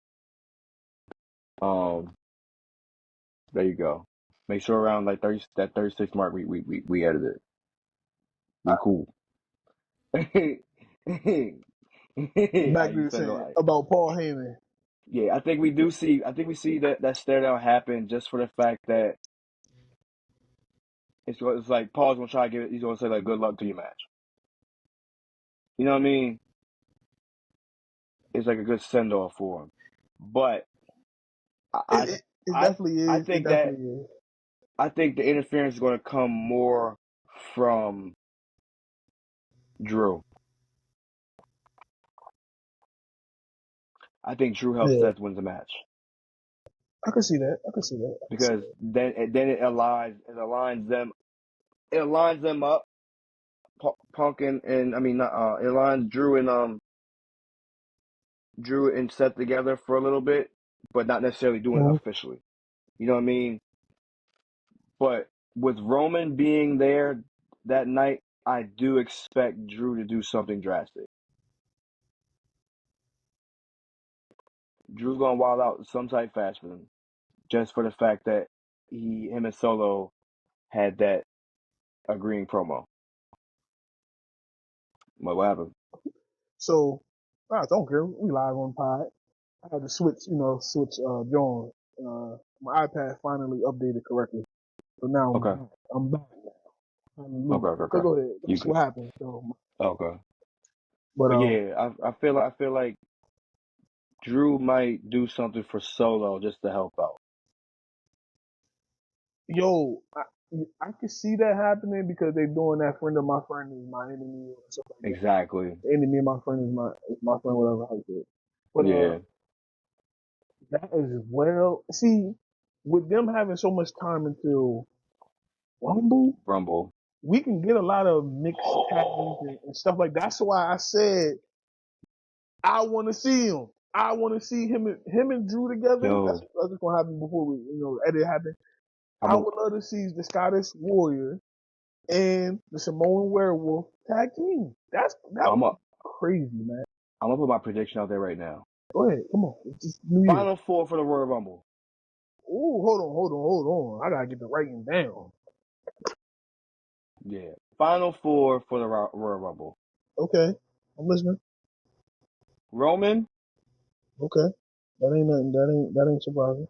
There you go. Make sure around like 36 mark we edit it. We cool. back to You the said saying like, about Paul Heyman. yeah, I think we see that stare down happen just for the fact that it's like Paul's gonna try to give it. He's gonna say like, "Good luck to your match." You know what I mean? It's like a good send off for him. But It I definitely I is. It think that definitely is. I think the interference is going to come more from Drew. I think Drew helps Yeah, Seth win the match I can see that. I can see that. because then it aligns them up. Punk and I mean not it aligns Drew and Seth together for a little bit, but not necessarily doing it Mhm. officially. You know what I mean? But with Roman being there that night, I do expect Drew to do something drastic. Drew's gonna wild out some type fashion, just for the fact that him and Solo had that agreeing promo. What happened? So, I don't care. We live on pod. I had to switch John. My iPad finally updated correctly. So now Okay. I'm back. Hallelujah. So Okay. go ahead. You That's good? what happened. So, Okay. but But yeah, I feel like Drew might do something for Solo just to help out. yo, I can see that happening because they're doing that friend of my friend is my enemy or stuff like that. Exactly. The enemy of my friend is my friend, whatever I said. But Yeah. that is well. See, with them having so much time until Rumble, Rumble. we can get a lot of mixed tags and stuff like that. That's why I said I want to see him. I want to see him and Drew together. That's Yo, just gonna happen before we edit happen. I'm I a, would love to see the Scottish Warrior and the Samoan Werewolf tag team. That was crazy, man. I'm gonna put my prediction out there right now. Go ahead, come on. It's just New Year. Final four for the Royal Rumble. Ooh, hold on. I gotta get the writing down. Yeah, final four for the Royal Rumble. Okay, I'm listening. Roman. Okay, that ain't nothing. That ain't surprising.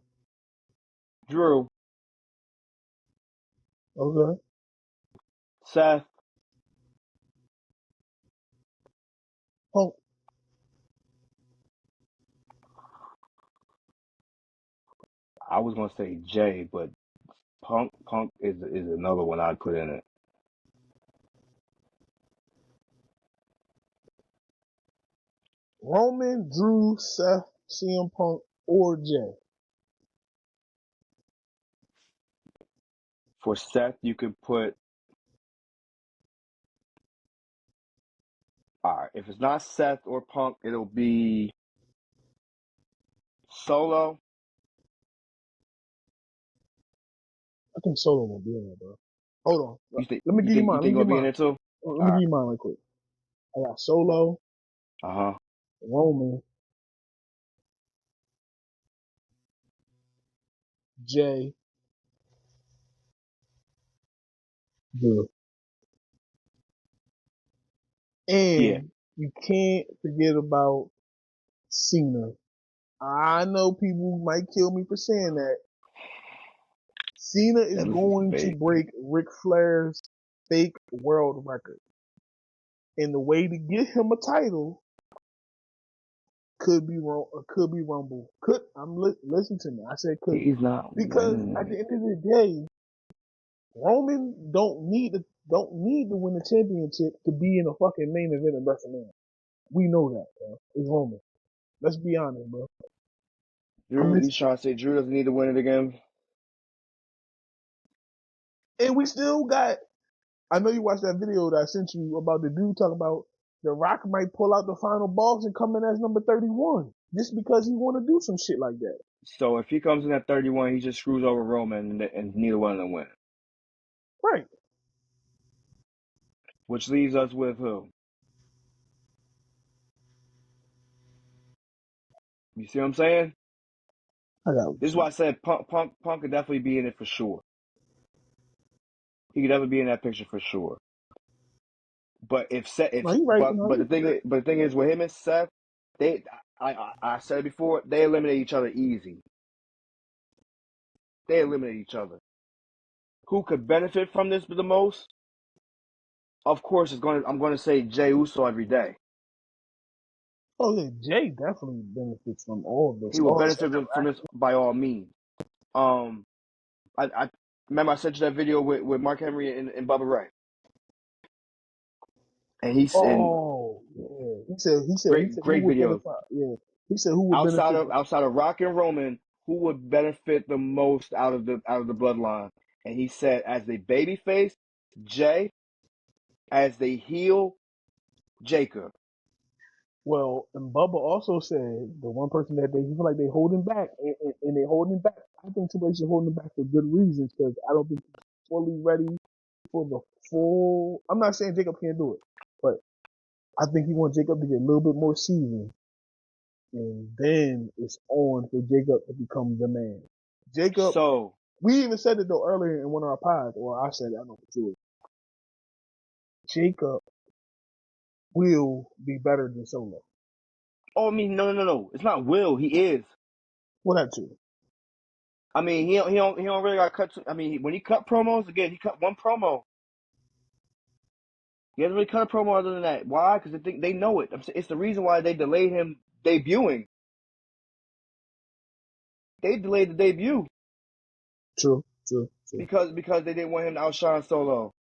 Drew. Okay. Seth. Punk. I was gonna say Jay, but Punk is another one I'd put in it. Roman, Drew, Seth, CM Punk, or Jay. For Seth, you could put. All right, if it's not Seth or Punk, it'll be Solo. I think Solo won't be in there, bro. Hold on. Let me give you mine. You think he'll be in there too? Let me give you mine real quick. I got Solo. Roman. Jay. Drew. And you can't forget about Cena. I know people might kill me for saying that. Cena is going to break Ric Flair's fake world record. And the way to get him a title could be Rumble. Listen to me. I said could. He's not because winning. At the end of the day, Roman don't need to win the championship to be in a fucking main event of WrestleMania. We know that, bro. It's Roman. Let's be honest, bro. Drew, you trying to say Drew doesn't need to win it again? And we still got. I know you watched that video that I sent you about the dude talking about The Rock might pull out the final boss and come in as number 31 just because he want to do some shit like that. So if he comes in at 31, he just screws over Roman and neither one of them win. Right. Which leaves us with who? You see what I'm saying? This is why I said Punk could definitely be in it for sure. He could definitely be in that picture for sure. But the thing is with him and Seth, I said it before, they eliminate each other easy. They eliminate each other. Who could benefit from this the most? Of course, I'm going to say Jey Uso every day. Oh yeah, Jay definitely benefits from all of this. He will benefit from this by all means. I remember I sent you that video with Mark Henry and Bubba Ray. And he said, he said great video. Yeah, he said who would outside of Rock and Roman, who would benefit the most out of the bloodline? And he said, as the babyface, Jay, as the heel, Jacob. Well, and Bubba also said the one person that they feel like they holding back, and they holding back. I think Triple H is holding back for good reasons because I don't think he's fully ready for the full. I'm not saying Jacob can't do it, but I think he wants Jacob to get a little bit more seasoned, and then it's on for Jacob to become the man. Jacob. So we even said it though earlier in one of our pods, or I said it. I don't know for sure. Jacob will be better than Solo. Oh, I mean, no. It's not will. He is. Well, that too. I mean, he don't really got cut. I mean, when he cut promos, again, he cut one promo. He hasn't really cut a promo other than that. Why? Because they know it. It's the reason why they delayed him debuting. They delayed the debut. True. Because they didn't want him to outshine Solo.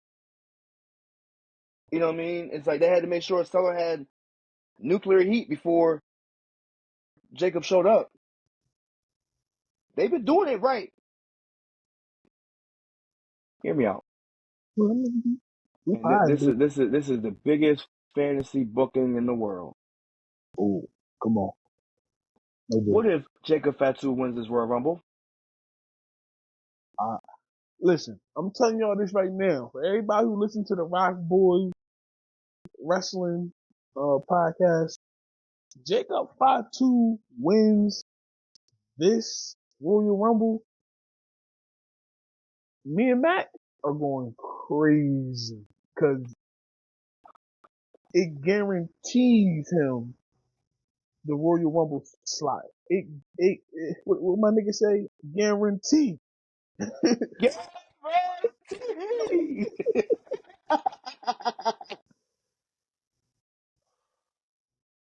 You know what I mean? It's like they had to make sure Solo had nuclear heat before Jacob showed up. They've been doing it right. Hear me out. This is the biggest fantasy booking in the world. Oh, come on. What if Jacob Fatu wins this Royal Rumble? Listen, I'm telling y'all this right now. For everybody who listens to the RocBoys Wrestling podcast, Jacob Fatu wins this Royal Rumble. Me and Matt are going crazy because it guarantees him the Royal Rumble slot. It what my nigga say? Guarantee. Guarantee.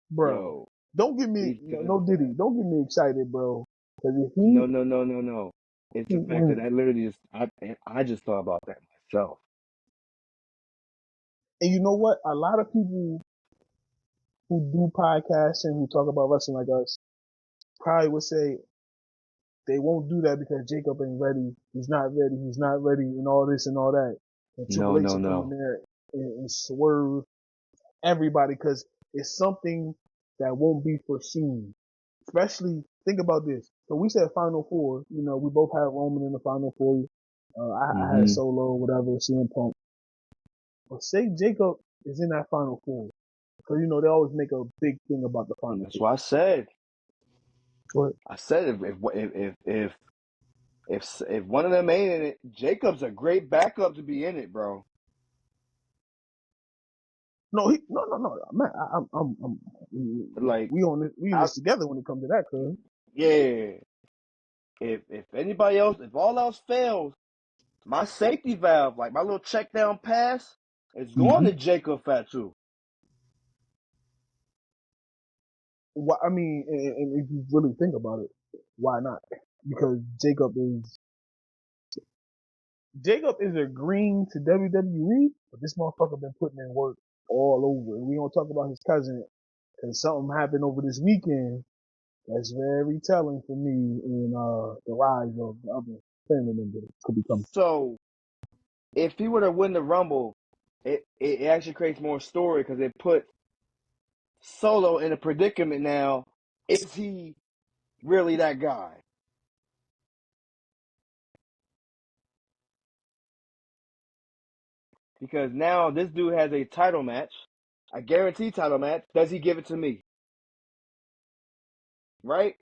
Bro, Yo, don't get me, no Diddy, don't get me excited, bro. Cause if no. It's the fact that and I literally I just thought about that myself. you know what? A lot of people who do podcasts and who talk about wrestling like us probably would say they won't do that because Jacob ain't ready. He's not ready, and all this and all that. And Triple H will come in No. there and swerve everybody because it's something that won't be foreseen. Especially, think about this. So we said Final Four. You know, we both had Roman in the Final Four. I had Mm-hmm. Solo, whatever, CM Punk. But say Jacob is in that Final Four. Because, you know, they always make a big thing about the Final That's Four. what I said. But, I said if one of them ain't in it, Jacob's a great backup to be in it, bro. no, man, Like, we in I this together when it comes to that, cuz. yeah. If anybody else, if all else fails, my safety valve, like my little check down pass, is going to Jacob Fatu. Well, I mean, and if you really think about it, why not? Because Jacob is agreeing to WWE, but this motherfucker been putting in work all over. And we don't talk about his cousin because something happened over this weekend that's very telling for me in the rise of the other family member that could be coming. So if he were to win the Rumble, it actually creates more story because it put Solo in a predicament now. Is he really that guy? Because now this dude has a title match, a guaranteed title match. Does he give it to me? Right?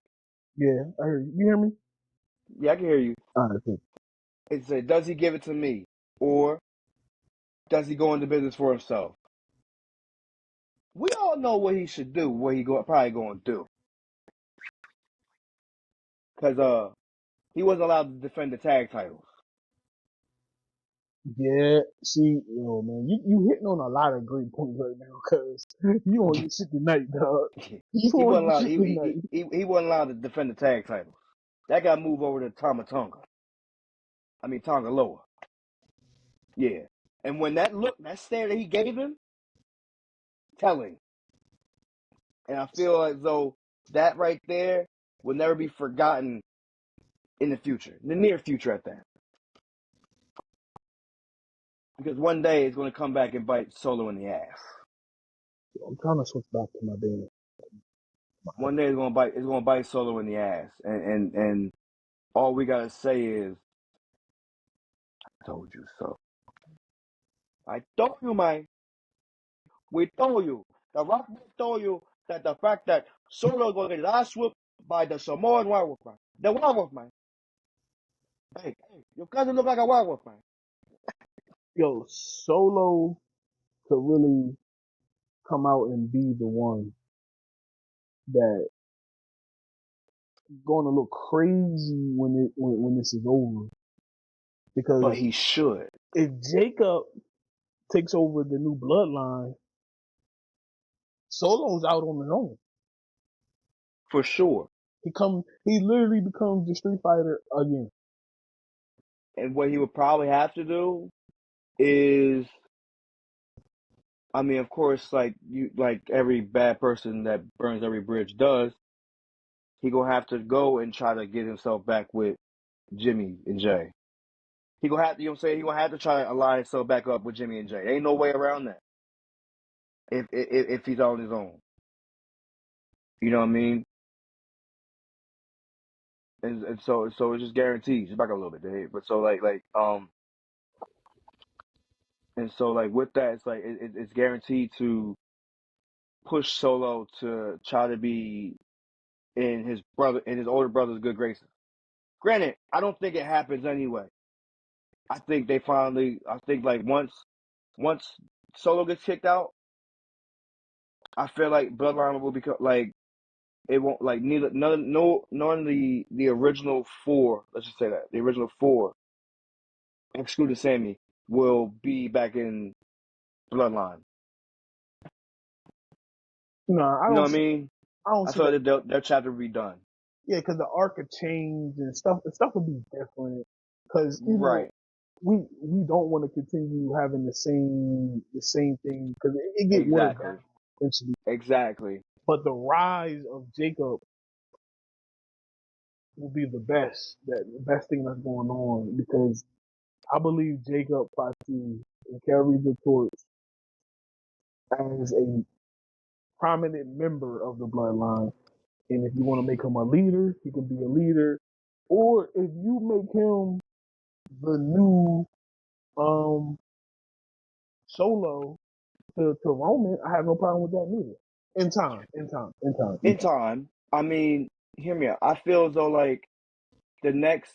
Yeah, I heard you. You hear me? Yeah, I can hear you. All right, cool. It said, does he give it to me? Or does he go into business for himself? We all know what he should do, what probably going to do. Because he wasn't allowed to defend the tag titles. Yeah, see, yo, man, you hitting on a lot of great points right now, cause you on your shit tonight, dog. You He on wasn't your allowed. shit tonight. He wasn't allowed to defend the tag titles. That got moved over to Tonga. I mean Tonga Loa. Yeah. And when that stare that he gave him, telling. And I feel as though that right there will never be forgotten in the future, the near future at that. Because one day it's going to come back and bite Solo in the ass. I'm trying to switch back to my band. One day it's going to bite Solo in the ass, and all we gotta say is, "I told you so." I told you, man. We told you. The Rock told you that the fact that Solo is going to get ass whooped by the Samoan werewolf, man. The werewolf, man. Hey, your cousin look like a werewolf, man. Yo, Solo could really come out and be the one that going to look crazy when this is over. But Because he should. if Jacob takes over the new bloodline, Solo's out on his own. For sure. He literally becomes the Street Fighter again. And what he would probably have to do is, I mean, of course, like every bad person that burns every bridge does, he gonna have to go and try to get himself back with Jimmy and Jay. He gonna have to, you know what I'm saying? He gonna have to try to align himself back up with Jimmy and Jay. Ain't no way around that. If he's on his own, you know what I mean? and so it's just guaranteed. Just back up a little bit, Dave. But so and so like with that, it's like it's guaranteed to push Solo to try to be in his older brother's good graces. Granted, I don't think it happens anyway. I think like once Solo gets kicked out, I feel like Bloodline will become like it won't like none of the original four. Let's just say that the original four, excluding Sammy, will be back in Bloodline. No, I You know don't what I see. mean? I don't I see feel that. like their chapter will be done. Yeah, because the arc could change and stuff. The stuff would be different. Because Right. we don't want to continue having the same thing because it get watered down Exactly. eventually. Exactly. But the rise of Jacob will be the best thing that's going on because I believe Jacob Fatu will carry the torch as a prominent member of the bloodline. And if you want to make him a leader, he can be a leader. Or if you make him the new um Solo to Roman, I have no problem with that neither. In In time. time, I mean, hear me out. I feel as though like the next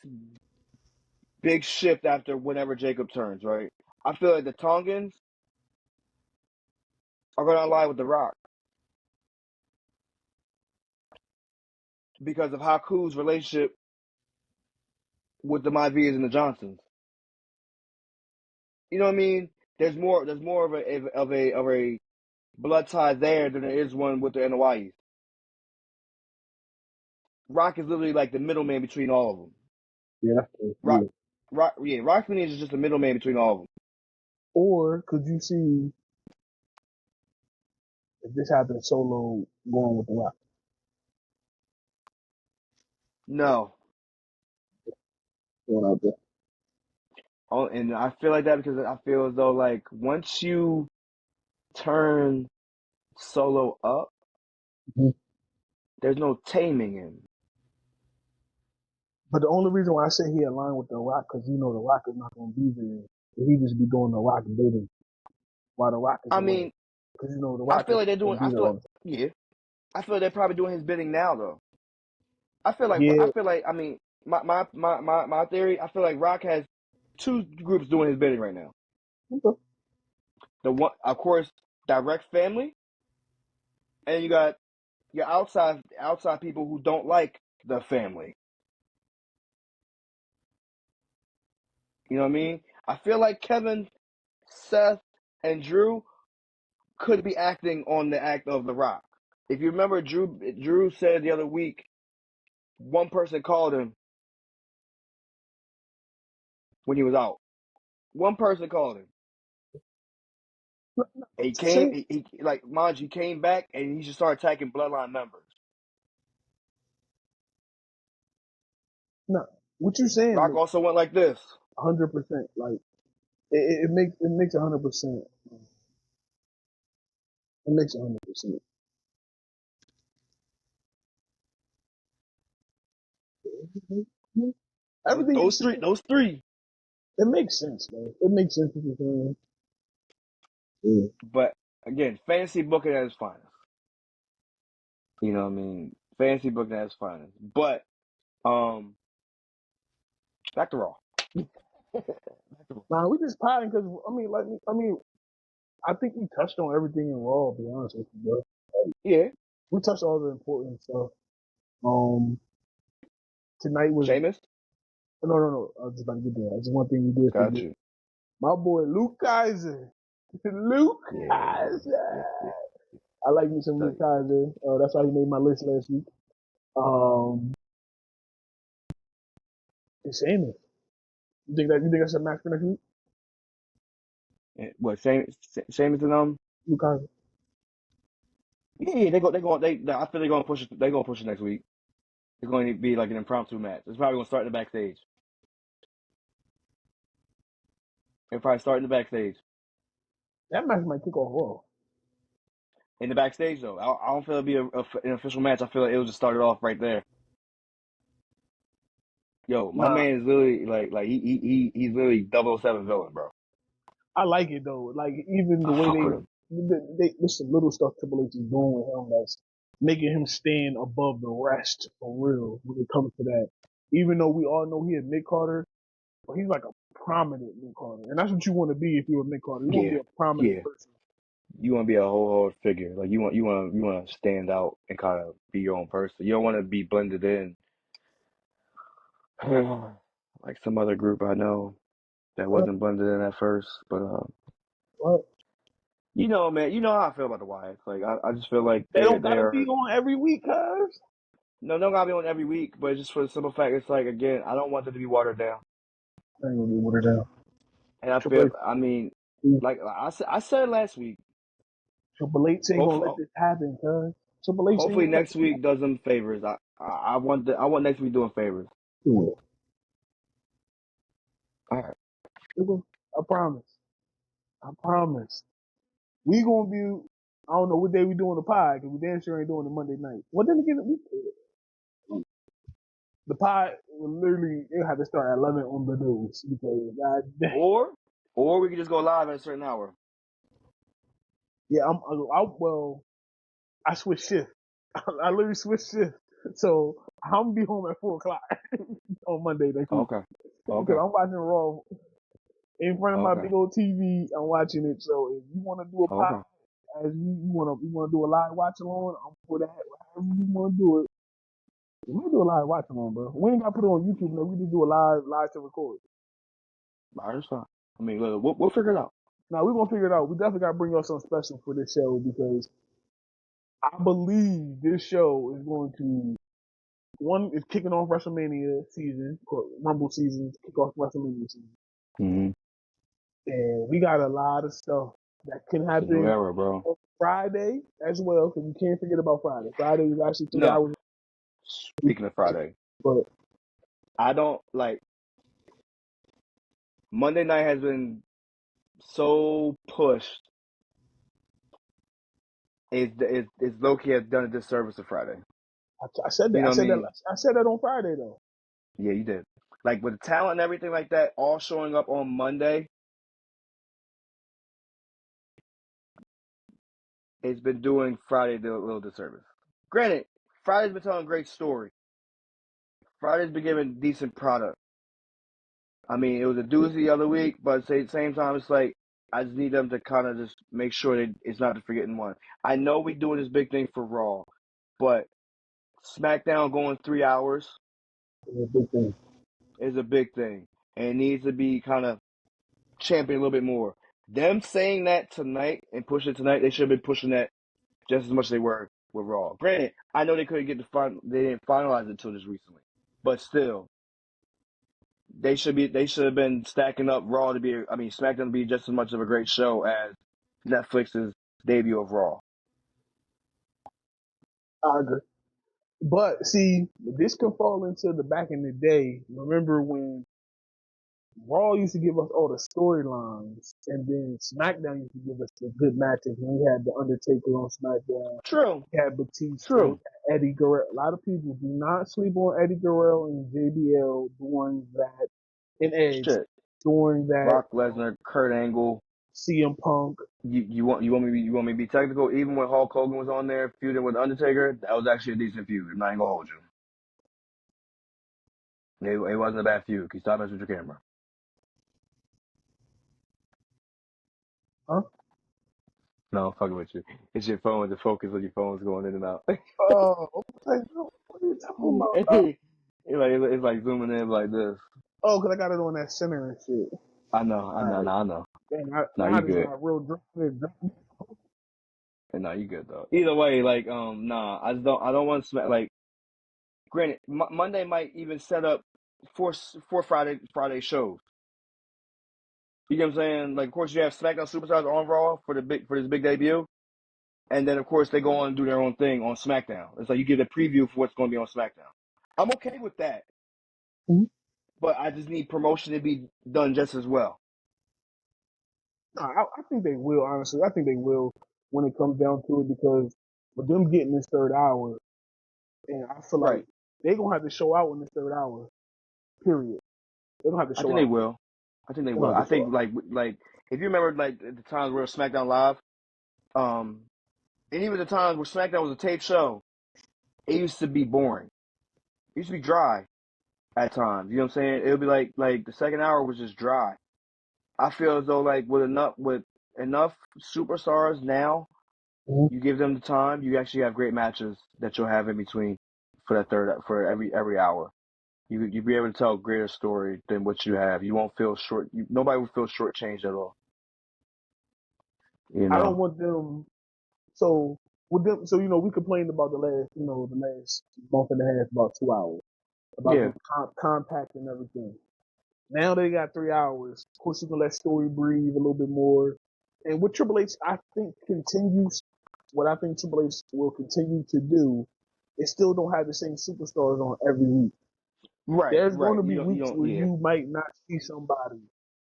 big shift after whenever Jacob turns, right? I feel like the Tongans are going to ally with The Rock because of Haku's relationship with the Mavias and the Johnsons. You know what I mean? There's more of a blood tie there than there is one with the NYs. Rock is literally like the middleman between all of them. Yeah, that's true. Rock, Yeah. Rock is just the middleman between all of them. Or could you see if this happened Solo going with the Rock? No, Going out there. oh, and I feel like that because I feel as though like once you turn Solo up, Mhm. there's no taming him. But the only reason why I say he aligned with the Rock, because the Rock is not going to be there. He just be doing the Rock bidding while the Rock is I away. mean, Because the I Rock feel is like they're going doing. to be there all the time. Yeah, I feel like they're probably doing his bidding now though. Yeah, I feel like I mean my theory. I feel like Rock has two groups doing his bidding right now. okay. The one, of course, direct family, and you got your outside people who don't like the family. You know what I mean? I feel like Kevin, Seth, and Drew could be acting on the act of The Rock. If you remember, Drew said the other week, one person called him when he was out. One person called him. And he came, Say, he like, mind you, he came back and he just started attacking Bloodline members. no, what you saying Rock makes also went like this. 100%. Like, it makes 100%. It makes 100%. Everything you said, Those three. it makes sense, man. It makes sense what you're saying. Yeah. But again, fantasy booking at its finest. You know what I mean? Fantasy booking at its finest. But back to Raw. Back to Raw. Nah, we just potting because I think we touched on everything in Raw. To be honest with you, bro. Yeah, We touched all the important stuff. Um, tonight was Sheamus. no. I was just about to get there. That's one thing we did Got forget. you. My boy Luke Kaiser. Luke Yeah, Kaiser. yeah, yeah. I like me some Tell Luke you. Kaiser. That's why he made my list last week. Um, it's Sheamus. You think that's a match for next week? What Sheamus and Luke Kaiser. Yeah, I feel they're gonna push it. They're gonna push it next week. It's going to be like an impromptu match. It's probably gonna start in the backstage. It'll probably start in the backstage. That match might kick off Raw. In the backstage though, I don't feel it'll be an official match. I feel like it'll just start it off right there. Yo, my Nah, man is literally he's literally 007 villain, bro. I like it though. Like even the I way fuck with him. there's some little stuff Triple H is doing with him that's making him stand above the rest for real when it comes to that. Even though we all know he a Nick Carter, but he's like a prominent Nick Carter, and that's what you want to be if you're a Nick Carter. You want to Yeah, be a prominent yeah. person. You want to be a whole figure. Like you want to stand out and kind of be your own person. You don't want to be blended in like some other group I know that What? wasn't blended in at first. But What? you know, man, you know how I feel about the Wyatts. Like I just feel like They don't they gotta be are on every week, cuz. no, don't gotta be on every week, but just for the simple fact, it's like again, I don't want them to be watered down. I ain't gonna be with it down. And I Triple feel, H, I mean, like I said last week. Triple H ain't gonna let Hopefully, this happen, cuz. Triple H ain't hopefully gonna let next this week does them favors. I want next week doing favors. happen. All right. I promise. I promise. We gonna be. I don't know what day we doing the pod because we damn sure ain't doing the Monday night. Well, then again, the pod will literally it'll have to start at 11 on the news because God damn. Or we can just go live at a certain hour. Yeah, well, I switch shift. I literally switch shift, so I'm gonna be home at 4 o'clock on Monday next week Okay. because Okay. I'm watching Raw in front of my Okay. big old TV. I'm watching it. So if you want to do a pod, Okay. as you want to do a live watch along, I'm for that. However you want to do it. We do a live watch along, bro. We ain't got to put it on YouTube. No, we just do a live to record. I understand. I mean, look, we'll figure it out. Now we're gonna figure it out. We definitely gotta bring y'all something special for this show because I believe this show is going to one is kicking off WrestleMania season, Rumble season, kick off WrestleMania season, Mm-hmm. and we got a lot of stuff that can It's a new happen era, bro. on Friday as well. Because you can't forget about Friday. Friday is actually 3 No. hours. Speaking of Friday, But I don't like Monday night has been so pushed. It's low key has done a disservice to Friday. I said that. You know what I mean? I said that on Friday though. Yeah, you did. Like with the talent and everything like that, all showing up on Monday, it's been doing Friday a little disservice. Granted, Friday's been telling a great story. Friday's been giving decent product. I mean, it was a doozy the other week, but at the same time, it's like I just need them to kind of just make sure that it's not the forgetting one. I know we're doing this big thing for Raw, but SmackDown going 3 hours It's a big thing. is a big thing, and it needs to be kind of championed a little bit more. Them saying that tonight and pushing it tonight, they should have been pushing that just as much as they were with Raw. Granted, I know they couldn't get they didn't finalize it until just recently, but still, they should have been stacking up Raw to be. I mean, SmackDown to be just as much of a great show as Netflix's debut of Raw. I agree. But see, this can fall into the back in the day. Remember when Raw used to give us all the storylines, and then SmackDown used to give us the good matches. And we had the Undertaker on SmackDown. True, We had Batista. We true. had Eddie Guerrero. A lot of people do not sleep on Eddie Guerrero and JBL during that, and Edge Shit. during that. Brock Lesnar, Kurt Angle. CM Punk. You want me to be technical? Even when Hulk Hogan was on there feuding with Undertaker, that was actually a decent feud. I'm not even gonna hold you. It wasn't a bad feud. Can you stop messing with your camera? Huh? No, I'm fucking with you. It's your phone. The focus on your phone's going in and out. Oh, what are you talking about? It's like zooming in like this. Oh, because I got it on that center and shit. I know. All right. I know. Dang, No, now I you just good. got real drunk. No, you good though. Either way, like, nah, I don't want to like. Granted, Monday might even set up four Friday shows. You get what I'm saying? Like, of course, you have SmackDown Superstars on Raw for this big debut, and then of course they go on and do their own thing on SmackDown. It's like you give a preview for what's going to be on SmackDown. I'm okay with that, Mm-hmm. but I just need promotion to be done just as well. No, I think they will, honestly. I think they will when it comes down to it because with them getting this third hour, and I feel like Right. they're going to have to show out in this third hour. Period. They don't have to I show think they out. will. I think they They don't will. have I to show think out. like if you remember like the times where SmackDown Live, and even the times where SmackDown was a tape show, it used to be boring. It used to be dry at times. You know what I'm saying? It would be like the second hour was just dry. I feel as though like with enough superstars now, Mm-hmm. you give them the time, you actually have great matches that you'll have in between for that third for every hour. You be able to tell a greater story than what you have. You won't feel short. Nobody will feel shortchanged at all. You I don't know. want them. So with them, so we complained about the last month and a half, about 2 hours, about Yeah. the compact and everything. Now they got 3 hours. Of course, you can let story breathe a little bit more. And what Triple H, I think, what I think Triple H will continue to do is still don't have the same superstars on every week. Right. There's going Right. to be You weeks don't. where Yeah. you might not see somebody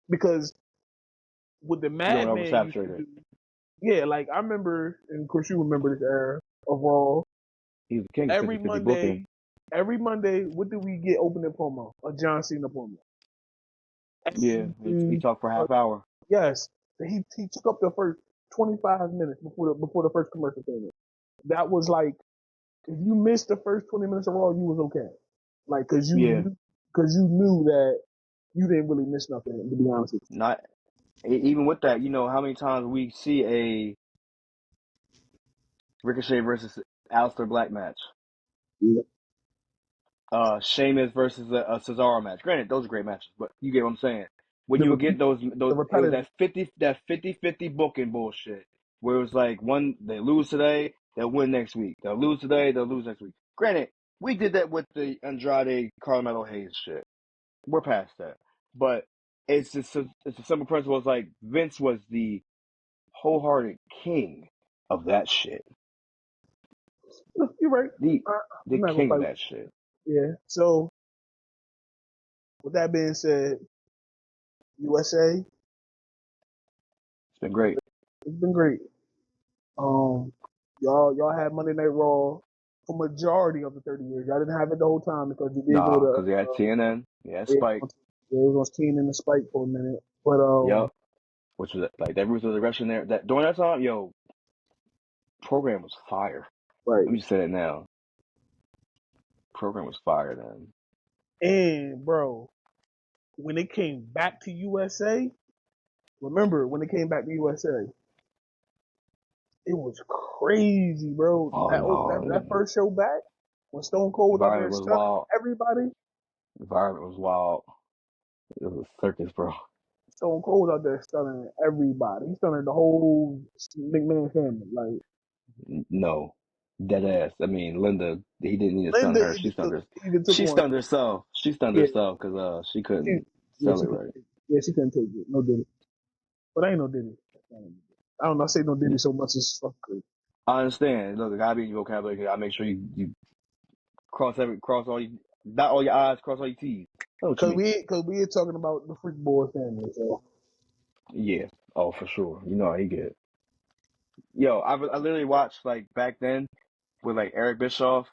because what the You don't Madman used to oversaturate it. do, yeah, like I remember, and of course you remember this era of Raw. He's the king of Every 50-50 booking. Monday, what did we get opening promo? A John Cena promo. Yeah. He talked for a Uh, half hour. yes, he took up the first 25 minutes before the first commercial came in. That was like, if you missed the first 20 minutes of Raw, you was okay. Like, Yeah. cause you knew that you didn't really miss nothing, to be honest with Not even with that. You know how many times we see a Ricochet versus Aleister Black match. you. Sheamus versus a Cesaro match. Granted, those are great matches, but you get what I'm saying. When The you would get repeat, those, the it was repetitive. that 50 booking bullshit where it was like they lose today, they'll win next week. They'll lose today, they'll lose next week. Granted, we did that with the Andrade Carmelo Hayes shit. We're past that, but it's a simple principle. It's like Vince was the wholehearted king of that shit. You're right. The I'm the not gonna king of fight. that shit. Yeah. So with that being said, USA, It's been great. it's been great. Um, y'all had Monday Night Raw for majority of the 30 years. Y'all didn't have it the whole time because you did go Nah, to because they had TNN, yeah, yeah, Spike. it was on Team in the Spike for a minute, but Yep. Which was like that Ruthless Aggression there. That during that time, yo, program was fire. right. Let me just say that now. Program was fire then. And bro, when it came back to USA, remember when it came back to USA, it was crazy, bro. Oh That no, first show back when Stone Cold was out there environment was stunning wild. everybody. Environment was wild. It was a circus, bro. Stone Cold was out there stunning everybody. He stunned the whole McMahon family. Like No, dead ass. I mean, Linda, he didn't need to stun Linda her. She stunned her. even took She one. stunned herself. She stunned Yeah, herself because she she, couldn't yeah, sell she it couldn't right. take it. Yeah, she couldn't take it. No Diddy. But I ain't no Diddy. I don't know. I say no Diddy so much as fuck. I understand. Look, it gotta be in your vocabulary. I make sure you cross all you dot all your I's, cross all your T's. Know what you mean? Cause we are talking about the Freak Boy family. So Yeah. Oh, for sure. You know how he get. Yo, I literally watched like back then with like Eric Bischoff.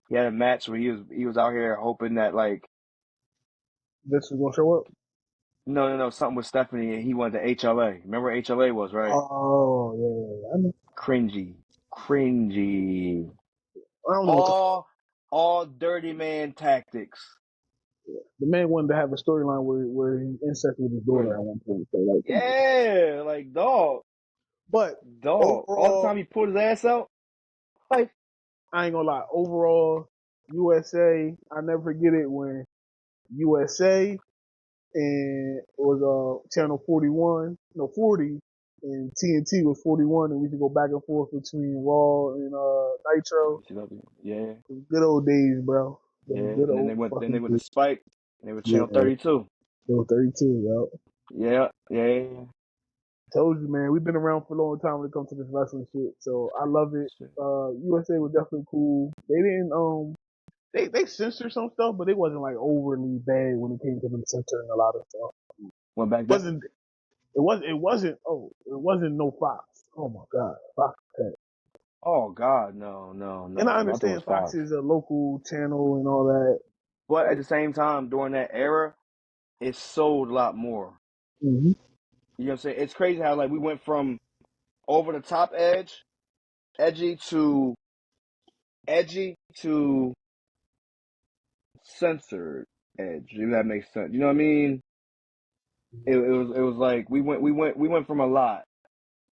He had a match where he was out here hoping that like this is gonna show up. no something with Stephanie and he wanted the HLA. Remember what HLA was, right? Oh yeah, Cringy. I don't know what All dirty man tactics. the man wanted to have a storyline where he incested with his daughter Where at one point. So like, come on. yeah, like But dog. All the time overall, he pulled his ass out. Like I ain't gonna lie. Overall, USA, I never forget it when USA and it was channel 41, no 40, and TNT was 41, and we could go back and forth between Raw and Nitro. yeah. Good old days, bro. Yeah, Them good and then old then they fucking went to days. Spike, and they were Yeah, channel 32. they were 32, yo. Yeah. Told you, man. We've been around for a long time when it comes to this wrestling shit, so I love it. Shit. USA was definitely cool. They didn't they censored some stuff, but it wasn't like overly bad when it came to them censoring a lot of stuff. Went back It then. wasn't it wasn't no Fox. Oh my god, Fox. Oh God, no. And I I thought it was understand Fox Fox. is a local channel and all that, But at the same time, during that era, it sold a lot more. Mm-hmm. You know what I'm saying? It's crazy how like we went from over the top edgy to censored edge. If that makes sense. You know what I mean? It was like we went from a lot.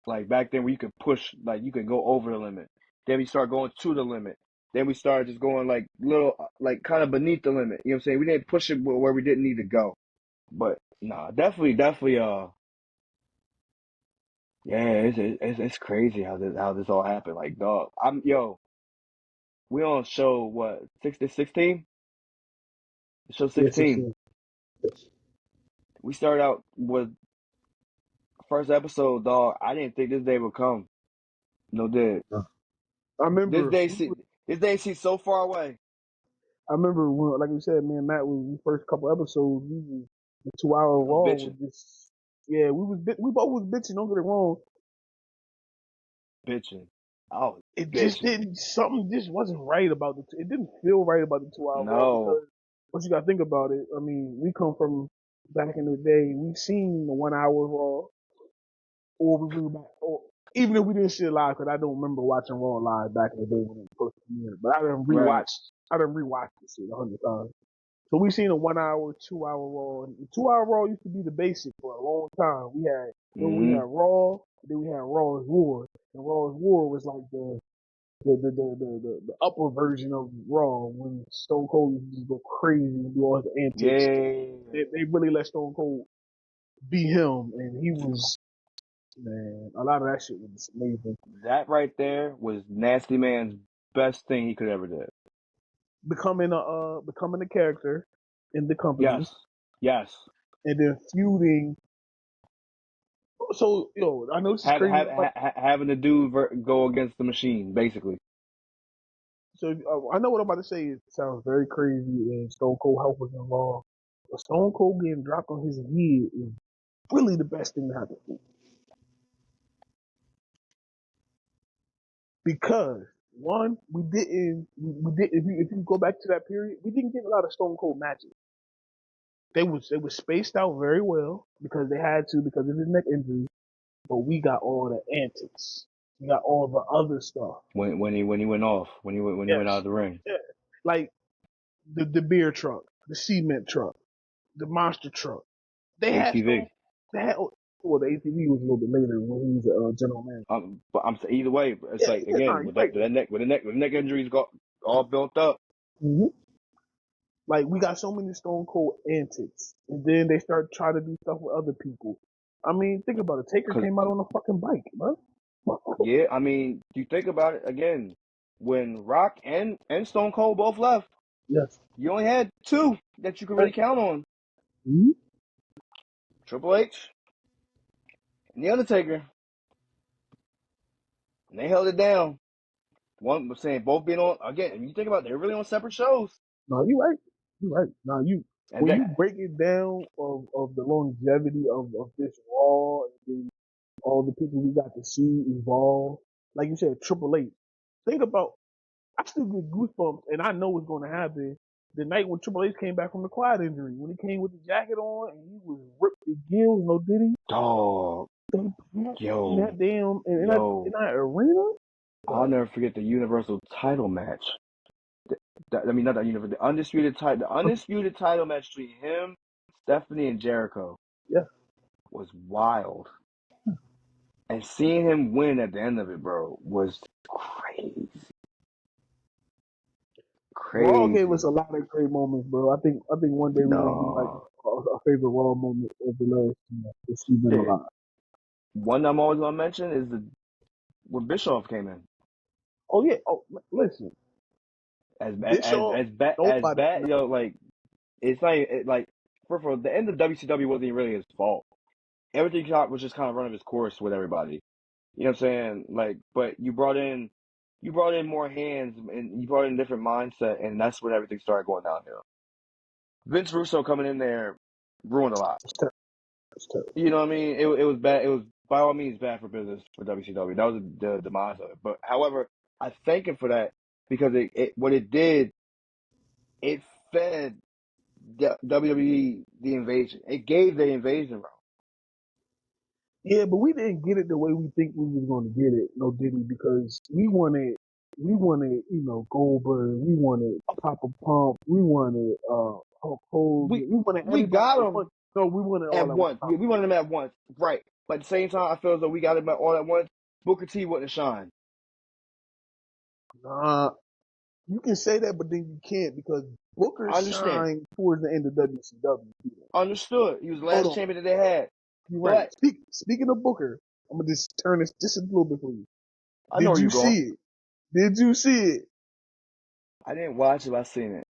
Like back then where you could push, like you could go over the limit. Then we started going to the limit. Then we started just going like little, like kind of beneath the limit. You know what I'm saying? We didn't push it where we didn't need to go. But nah, definitely, yeah, it's crazy how this all happened. Like, dog, we on show what 16? Show Yes, 16. yes. We started out with first episode, dog. I didn't think this day would come. No, did I remember. this day seems so far away. I remember when, like you said, me and Matt, when we first couple episodes, we was the 2 hour Was Raw was bitching, just, yeah, we both was bitching. Don't get it wrong. bitching. I was It just bitching. didn't. Something just wasn't right about the. It didn't feel right about the 2 hour Raw No, because once you got to think about it, I mean, we come from back in the day. We've seen the 1 hour Raw, or we were back, or even if we didn't see it live, because I don't remember watching Raw live back in the day when it first premiered. But right. I done rewatched this shit 100 times. So we seen a 1 hour, 2 hour Raw. And the 2 hour Raw used to be the basic for a long time. We Mm-hmm. had Raw, then we had Raw's War. And Raw's War was like the upper version of Raw when Stone Cold used to just go crazy and do all his antics. Yeah. They really let Stone Cold be him, and he was, man, a lot of that shit was amazing. That right there was Nasty Man's best thing he could ever do. Becoming a character in the company, Yes. Yes. and then feuding. So, I know this is crazy. Having the dude go against the machine, basically. So I know what I'm about to say. It sounds very crazy, and Stone Cold help was involved. But Stone Cold getting dropped on his head is really the best thing to happen. Because one, we didn't. If you go back to that period, we didn't get a lot of Stone Cold matches. They was spaced out very well because they had to because of his neck injury. But we got all the antics. We got all the other stuff. When he went off, when he went out Yes. of the ring. Yeah. Like the beer truck, the cement truck, the monster truck. They had Stone. ATV. They had. Well, the ATV was a little bit later when he was a general manager. But either way, it's Yeah, like yeah, nah, again you're with right. the neck injuries got all built up. Mm-hmm. Like we got so many Stone Cold antics, and then they start trying to do stuff with other people. I mean, think about it. Taker Cause came out on a fucking bike, man. yeah, I mean, you think about it again. When Rock and Stone Cold both left, Yes. you only had two that you could really count on: Mm-hmm. Triple H and the Undertaker. And they held it down. One was saying both being on again. You think about it, they're really on separate shows. No, you're right. You're right. Now And when you that break it down of the longevity of this Raw and then all the people we got to see evolve, like you said, Triple H. Think about, I still get goosebumps, and I know what's going to happen. The night when Triple H came back from the quad injury, when he came with the jacket on and he was ripped to gills, no diddy. dog, They packed in yo, that damn in yo, that arena. I'll never forget the Universal title match. I mean, not that Universal, the undisputed title match between him, Stephanie, and Jericho Yeah. was wild. And seeing him win at the end of it, bro, was crazy. Raw gave us Crazy. a lot of great moments, bro. I think one day we're gonna do like No. a favorite Raw moment of the last, if she's been Shit. alive. One I'm always gonna mention is when Bischoff came in. Oh yeah. Oh, listen, Bischoff. As Nobody. bad, like it's like first of all, the end of WCW wasn't even really his fault. Everything was just kind of running his course with everybody. You know what I'm saying? Like, but you brought in more hands and you brought in a different mindset, and that's when everything started going downhill. Vince Russo coming in there ruined a lot. It's terrible. You know what I mean? It was bad. It was by all means bad for business for WCW. That was the demise of it. But however, I thank him for that because what it did, it fed WWE the invasion. It gave the invasion round. Yeah, but we didn't get it the way we think we was going to get it, no Diddy, because we wanted, Goldberg, we wanted Papa Pump, we wanted, Hulk Hogan, we wanted We everybody got at him once. No, we wanted all at at one once. time. We wanted them at once, right? But at the same time, I feel as though we got him all at once. Booker T wouldn't shine. Nah, you can say that, but then you can't because Booker I understand. shined towards the end of WCW. Understood. He was the Hold last on. champion that they had. You're right. But Speaking of Booker, I'm gonna just turn this just a little bit for you. I know Did where you you're going. see it? Did you see it? I didn't watch it, but I seen it.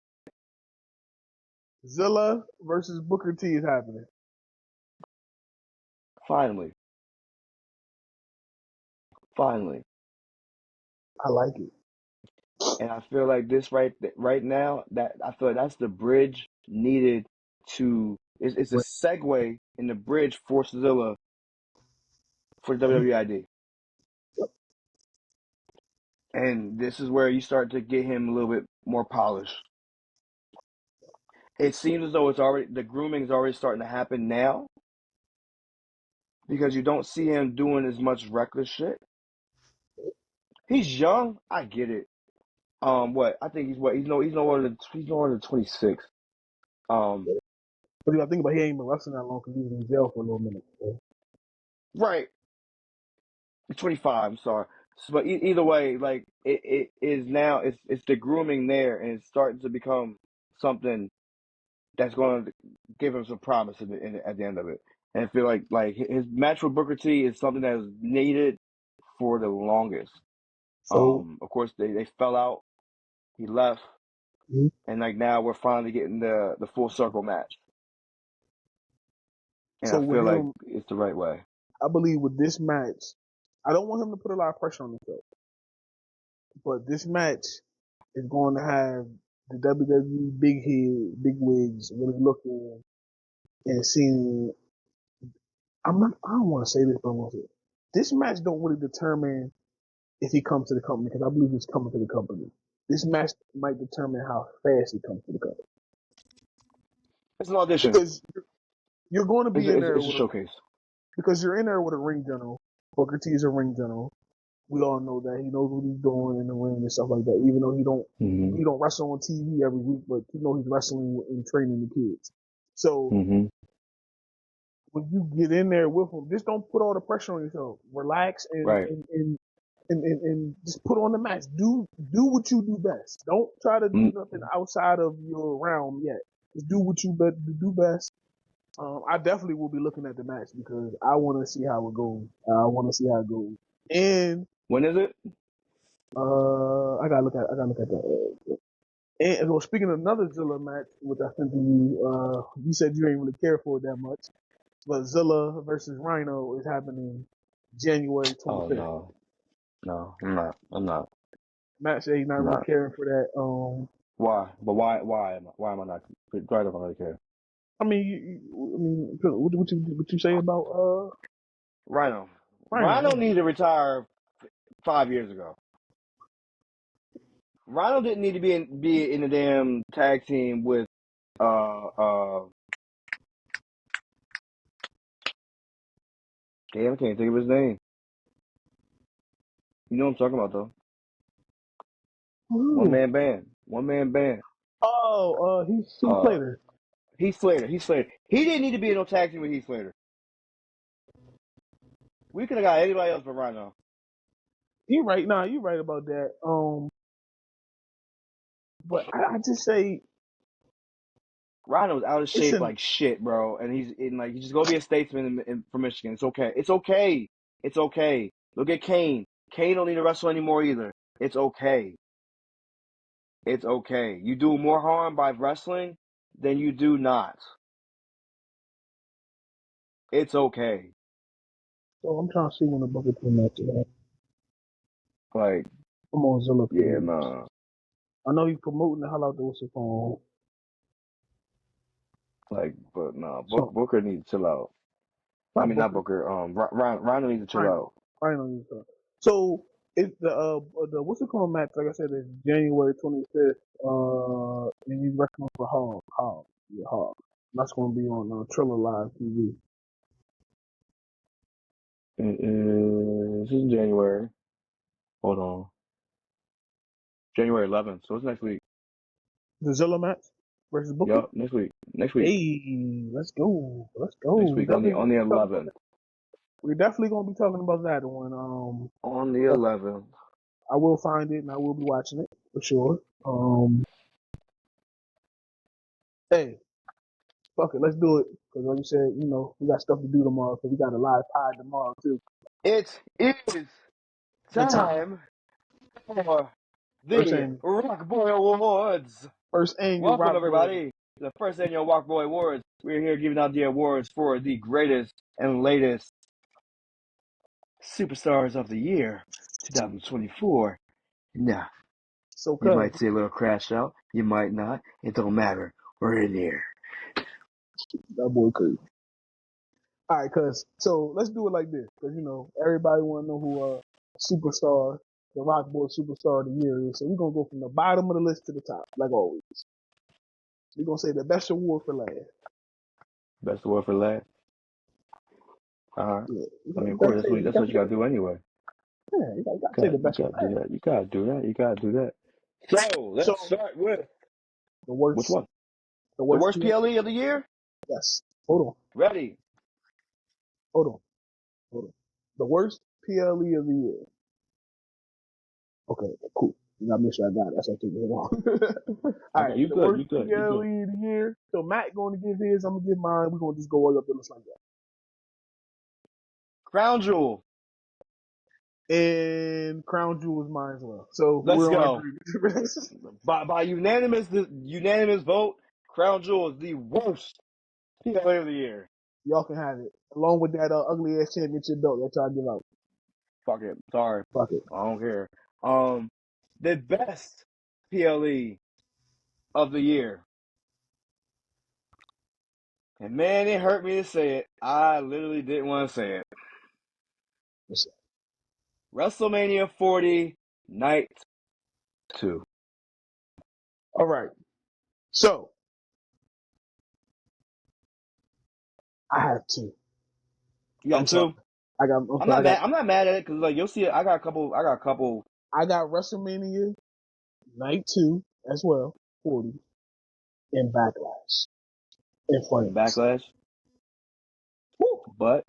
Zilla versus Booker T is happening. Finally. I like it. And I feel like this right now, that I feel like that's the bridge needed to. It's a segue in the bridge for Zilla for WWID. And this is where you start to get him a little bit more polished. It seems as though the grooming is already starting to happen now because you don't see him doing as much reckless shit. He's young, I get it. What I think he's no older than 26. But I think about he ain't been wrestling that long because he was in jail for a little minute. So. Right. 25. I'm sorry. But either way, like it is now. It's the grooming there, and it's starting to become something that's going to give him some promise at the end of it. And I feel like his match with Booker T is something that is needed for the longest. So Of course they fell out. He left, and like now we're finally getting the full circle match. And so I with feel like him, it's the right way. I believe with this match, I don't want him to put a lot of pressure on himself. But this match is going to have the WWE big head, big wigs really looking and seeing. I don't want to say this, but I'm going to say it. This match don't really determine if he comes to the company because I believe he's coming to the company. This match might determine how fast he comes to the company. It's an audition. Because you're going to be in there It's a showcase. Because you're in there with a ring general. Booker T is a ring general. We all know that he knows what he's doing in the ring and stuff like that. Even though he don't wrestle on TV every week, but you know he's wrestling and training the kids. So when you get in there with him, just don't put all the pressure on yourself. Relax and just put on the match. Do what you do best. Don't try to do nothing outside of your realm yet. Just do what you do best. I definitely will be looking at the match because I want to see how it goes. And when is it? I gotta look at that. And well, speaking of another Zilla match, which I sent to you, you said you ain't really care for it that much, but Zilla versus Rhino is happening January 25th. Oh no, I'm not. Matt said he's not really caring for that. Why? But why am I not? Why don't I really care? I mean, what you say about Rhino? Rhino needed to retire 5 years ago. Rhino didn't need to be in the damn tag team with damn, I can't think of his name. You know what I'm talking about though. One man band. Oh, Heath Slater. Heath Slater. He didn't need to be in no tag team with Heath Slater. We could have got anybody else but Rhino. You're right. Nah, you're right about that. But I just say Rhino's out of shape like shit, bro. And he's just gonna be a statesman from Michigan. It's okay. Look at Kane. Kane don't need to wrestle anymore either. It's okay. You do more harm by wrestling than you do not. It's okay. So I'm trying to see when the Booker T match is at. Like, come on, Zilla. Yeah, nah. I know he's promoting the hell out the what's it called. Like, but nah, Booker needs to chill out. Not Booker. Rhino needs to chill out. Rhino needs to. So It's the what's it called match? Like I said, it's January 25th. And he's wrestling for Hog. Yeah, Hog. That's gonna be on Triller Live TV. This is January. Hold on. January 11th. So it's next week. The Zilla match versus Booker. Yup, next week. Next week. Hey, let's go. Let's go. Next week on the 11th. We're definitely gonna be talking about that one. On the 11th. I will find it and I will be watching it for sure. Hey, fuck it, let's do it. Because like you said, you know, we got stuff to do tomorrow. Because we got a live pod tomorrow too. It is time for the Rocboy Awards. First annual Welcome, everybody, to the first annual Rocboy Awards. We're here giving out the awards for the greatest and latest superstars of the year, 2024. Now, so you might see a little crash out. You might not. It don't matter. We're in here. That boy could. All right, so let's do it like this. Because, you know, everybody want to know who superstar, the Rocboy superstar of the year is. So we're going to go from the bottom of the list to the top, like always. We're going to say the best award for last. Best award for last? All right. Yeah. I mean, of course, that's what you got to do anyway. Yeah, you got to say the best You got to do that. You got to do that. So, let's start with the worst. Which one? The worst PLE of the year? Yes. Hold on. Ready. Hold on. The worst PLE of the year. Okay, cool. You gotta make sure I got it. That's what I took it wrong. All right, you good. Worst PLE of the year. So Matt going to give his. I'm gonna give mine. We're gonna just go all up the list like that. Crown Jewel. And Crown Jewel is mine as well. So let's go. by unanimous vote, Crown Jewel is the worst PLE of the year. Y'all can have it along with that ugly ass championship belt that y'all give out. Fuck it. Sorry. Fuck it. I don't care. The best PLE of the year. And man, it hurt me to say it. I literally didn't want to say it. WrestleMania 40 Night 2. All right. So I have two. You got two? I'm not mad at it because like you'll see it. I got a couple. I got WrestleMania Night 2 as well, 40, and Backlash. Backlash. Woo. But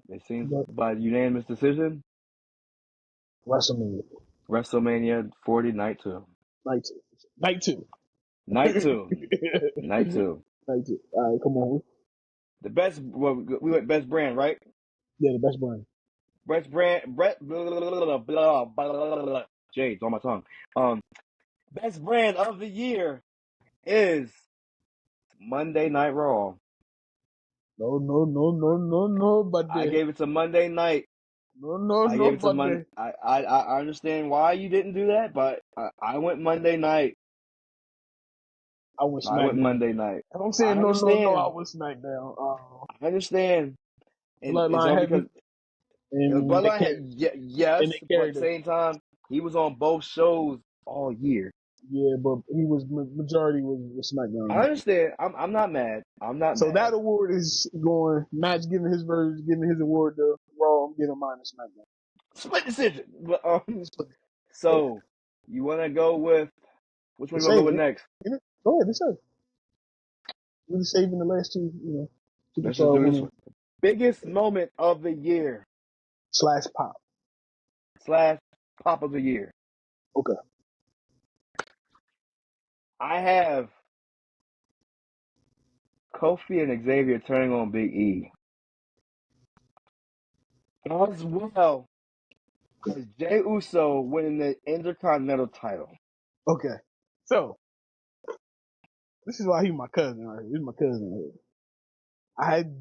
it seems by unanimous decision. WrestleMania 40 Night 2. Night 2. All right, come on. The best. Well, we went best brand, right? Yeah, the best brand. Best brand. Jades on my tongue. Best brand of the year is Monday Night Raw. No, but I gave it to Monday Night. I understand why you didn't do that, but I went Monday Night. I went Monday Night. I'm saying I went SmackDown. I understand. And Bloodline because Bloodline, yes, but at the same time, he was on both shows all year. Yeah, but he was majority was SmackDown. I understand. I'm not mad. So that award is going. Matt's giving his award to Raw. I'm giving mine to SmackDown. Split decision. But, so you want to go with which one? You want to go with next? Go ahead. Decide. We're just saving the last two. You know. Let's just do this one. Biggest moment of the year. / pop. / pop of the year. Okay. I have Kofi and Xavier turning on Big E. As well as Jey Uso winning the Intercontinental title. Okay. So, this is why he's my cousin right here. He's my cousin right here. I had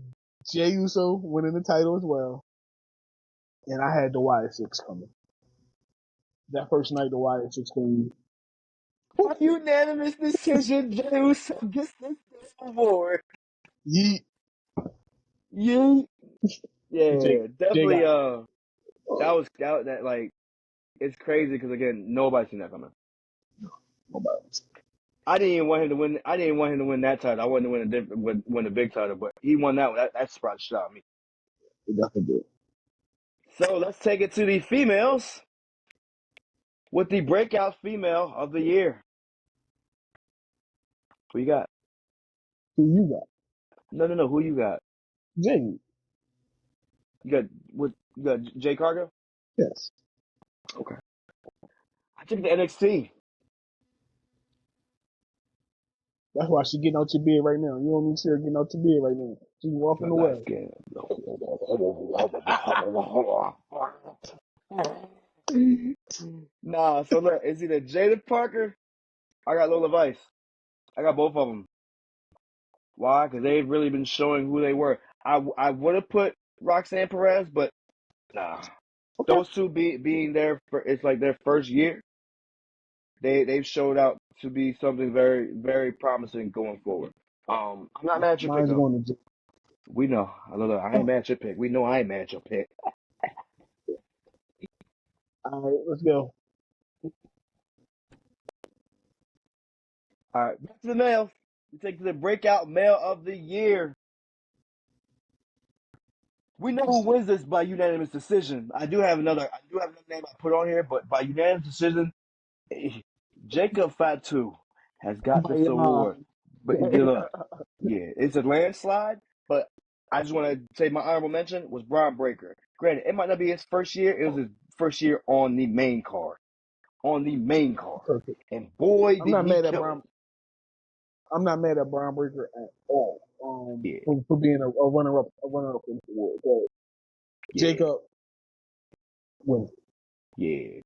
Jey Uso winning the title as well. And I had the Wyatt Six coming. That first night, the Wyatt Six came. By unanimous decision, Jey Uso gets this award. Yeet. Yeah, definitely. That it's crazy because again, nobody's seen that coming. Nobody. I didn't even want him to win. I didn't want him to win that title. I wanted to win a big title, but he won that one. That surprise shot me. It definitely did. So let's take it to the females with the breakout female of the year. Who you got? Who you got? No. Who you got? Jay. You got Jay Cargill? Yes. Okay. I took the NXT. That's why she's getting out your bed right now. You don't need to see her getting out your bed right now. She's walking away. Nah, so look, it's either Jada Parker. I got Lola Vice. I got both of them. Why? Because they've really been showing who they were. I would have put Roxanne Perez, but nah. Okay. Those two being there for it's like their first year. They've showed out to be something very, very promising going forward. I'm not mad at your pick Mine's though. going to Jay. We know. I ain't mad at your pick. We know I ain't mad at your pick. All right, let's go. All right, back to the males. We take to the breakout male of the year. We know who wins this by unanimous decision. I do have another name I put on here, but by unanimous decision, Jacob Fatu has got this award. But yeah, it's a landslide. But I just want to say my honorable mention was Braun Breaker. Granted, it might not be his first year. It was his first year on the main card. Perfect. And boy, did he kill it. I'm not mad at Braun Breaker at all. Yeah. For being a runner-up in the award. So, Yeah. Jacob wins. Yeah.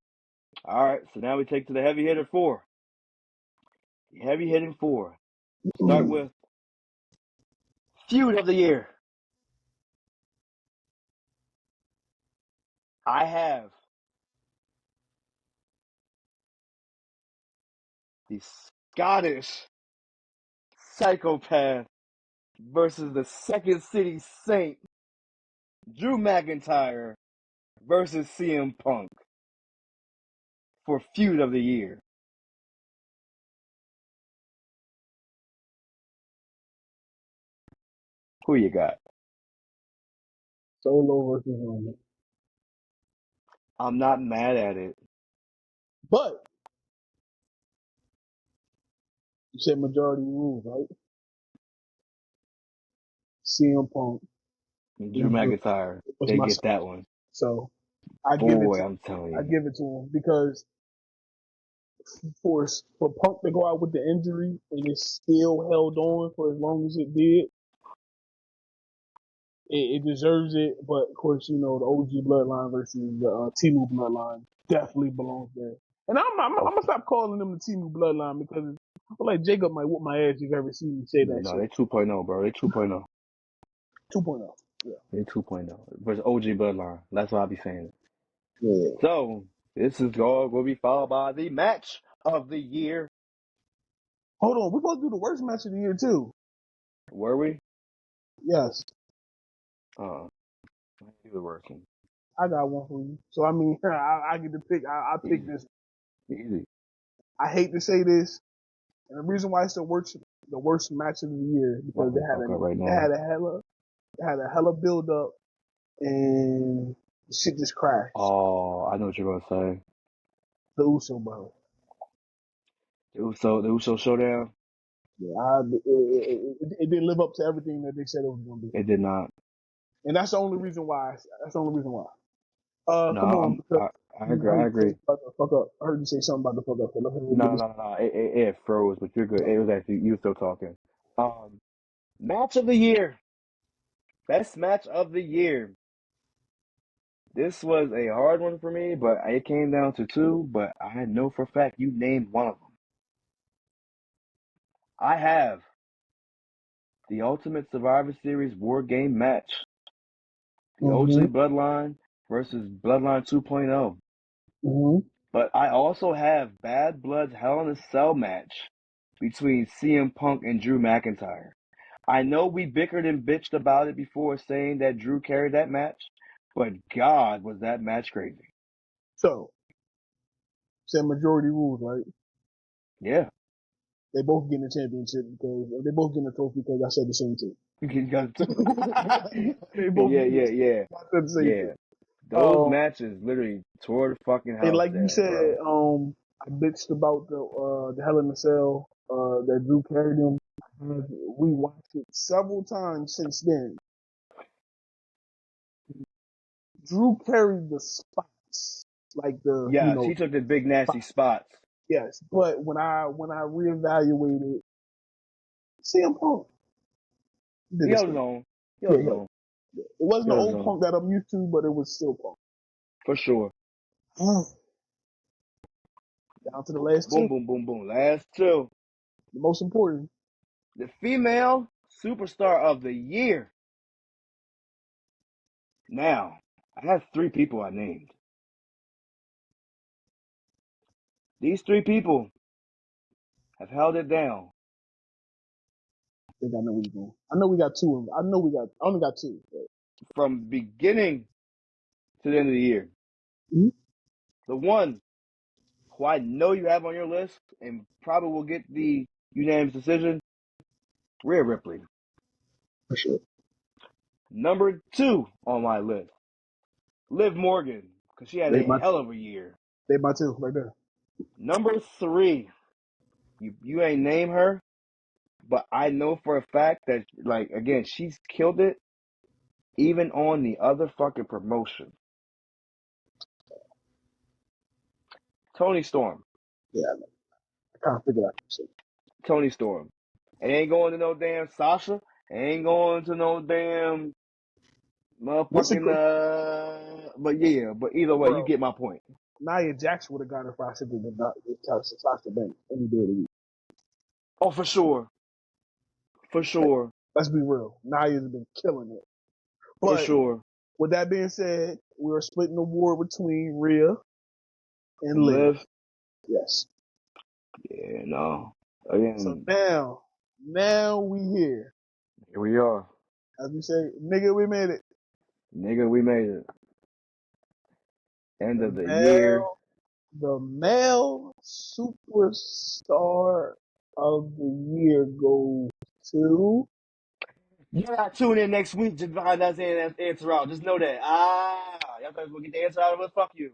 All right, so now we take to the heavy hitter 4. Heavy hitting 4. Start with feud of the year. I have the Scottish psychopath versus the Second City Saint, Drew McIntyre versus CM Punk for feud of the year. Who you got? Solo versus Roman. I'm not mad at it. But you said majority rules, right? CM Punk. Drew McIntyre. They get that one. So I give it I'm telling you. I give it to him because for Punk to go out with the injury and it still held on for as long as it did, it deserves it. But of course, you know, the OG bloodline versus the Timu bloodline definitely belongs there. And I'm gonna stop calling them the Timu bloodline because I feel like Jacob might whoop my ass if you've ever seen me say that shit. No, they 2.0, bro. They 2.0. 2.0. Yeah. They 2.0 versus OG bloodline. That's what I'll be saying. Yeah. So this is all going to be followed by the match of the year. Hold on, we're supposed to do the worst match of the year too. Were we? Yes. Do the worst one. I got one for you. So I mean, I get to pick. I pick this. Easy. I hate to say this, and the reason why it's the worst match of the year because it had a hella build up, and shit just crashed. Oh, I know what you're gonna say. The Uso brothers. The Uso showdown. Yeah, it didn't live up to everything that they said it was gonna be. It did not. And that's the only reason why. Come No, on. I agree. Fuck up. I heard you say something about the fuck up. No. It froze, but you're good. It was actually you still talking. Match of the year. Best match of the year. This was a hard one for me, but it came down to 2, but I know for a fact you named one of them. I have the Ultimate Survivor Series War Game match. The OG Bloodline versus Bloodline 2.0. Mm-hmm. But I also have Bad Blood's Hell in a Cell match between CM Punk and Drew McIntyre. I know we bickered and bitched about it before saying that Drew carried that match, but God, was that match crazy. So, Said majority rules, right? Yeah. They both getting a championship because they both getting a trophy because I said the same thing. They both getting a trophy. I said the same thing. Those matches literally tore the fucking house And like you down, said, bro. I bitched about the Hell in a Cell that Drew carried him. We watched it several times since then. Drew carried the spots, like Yeah, she took the big nasty spots. Yes, but when I reevaluated, CM Punk did He his held his thing. own. He Yeah, held his own. it wasn't He the held his old own. Punk that I'm used to, but it was still Punk. For sure. Down to the last Boom, two. boom, boom, boom. Last two. The most important. The female superstar of the year. Now, I have 3 people I named. These 3 people have held it down. I think I know where you're going. I know we got two. I only got two. But. From beginning to the end of the year. Mm-hmm. The one who I know you have on your list and probably will get the unanimous decision, Rhea Ripley. For sure. Number 2 on my list, Liv Morgan, because she had a hell of a year. They my two right there. Number 3, you ain't name her, but I know for a fact that, like, again, she's killed it even on the other fucking promotion. Toni Storm. Yeah, I can't figure out. Toni Storm. It ain't going to no damn Sasha. It ain't going to no damn motherfucking, but either way, you get my point. Nia Jax would have got her if I said Sasha Banks any day of the week. Oh, for sure. For sure. Let's be real. Nia's been killing it. But for sure. With that being said, we are splitting the war between Rhea and Liv. Yes. Yeah, no. Again. So now we here. Here we are. As we say, nigga, we made it. Nigga, we made it. End of the year. The male superstar of the year goes to. You gotta tune in next week to find that answer out. Just know that. Y'all guys will get the answer out of us. Fuck you.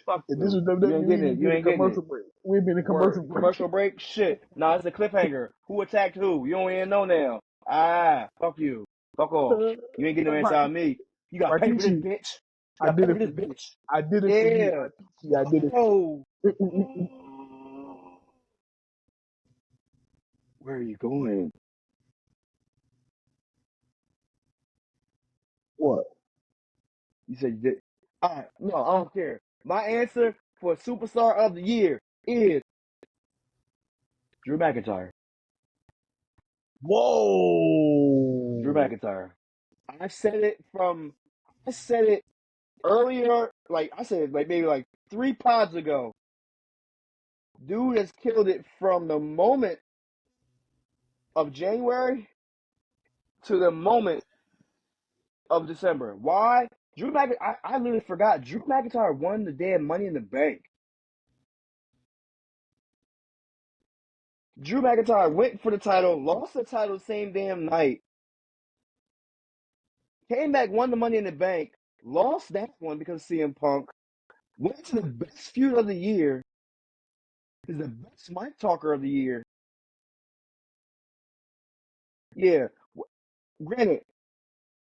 Fuck If you. this was You ain't getting it. You ain't getting it. Break. We've been in commercial break. Commercial break? Shit. Nah, it's a cliffhanger. Who attacked who? You don't even know now. Fuck you. Fuck off. You ain't getting no answer out of me. You got paid for this, bitch. I did it for this bitch. I did it for you. Yeah, I did it. Oh. Where are you going? What? You said you did. Alright, no, I don't care. My answer for superstar of the year is Drew McIntyre. Whoa. Drew McIntyre. I said it earlier, like I said, like maybe like 3 pods ago. Dude has killed it from the moment of January to the moment of December. Why? Drew McIntyre, I literally forgot. Drew McIntyre won the damn Money in the Bank. Drew McIntyre went for the title, lost the title the same damn night. Came back, won the Money in the Bank, lost that one because of CM Punk. Went to the best feud of the year. Is the best mic talker of the year. Yeah, granted,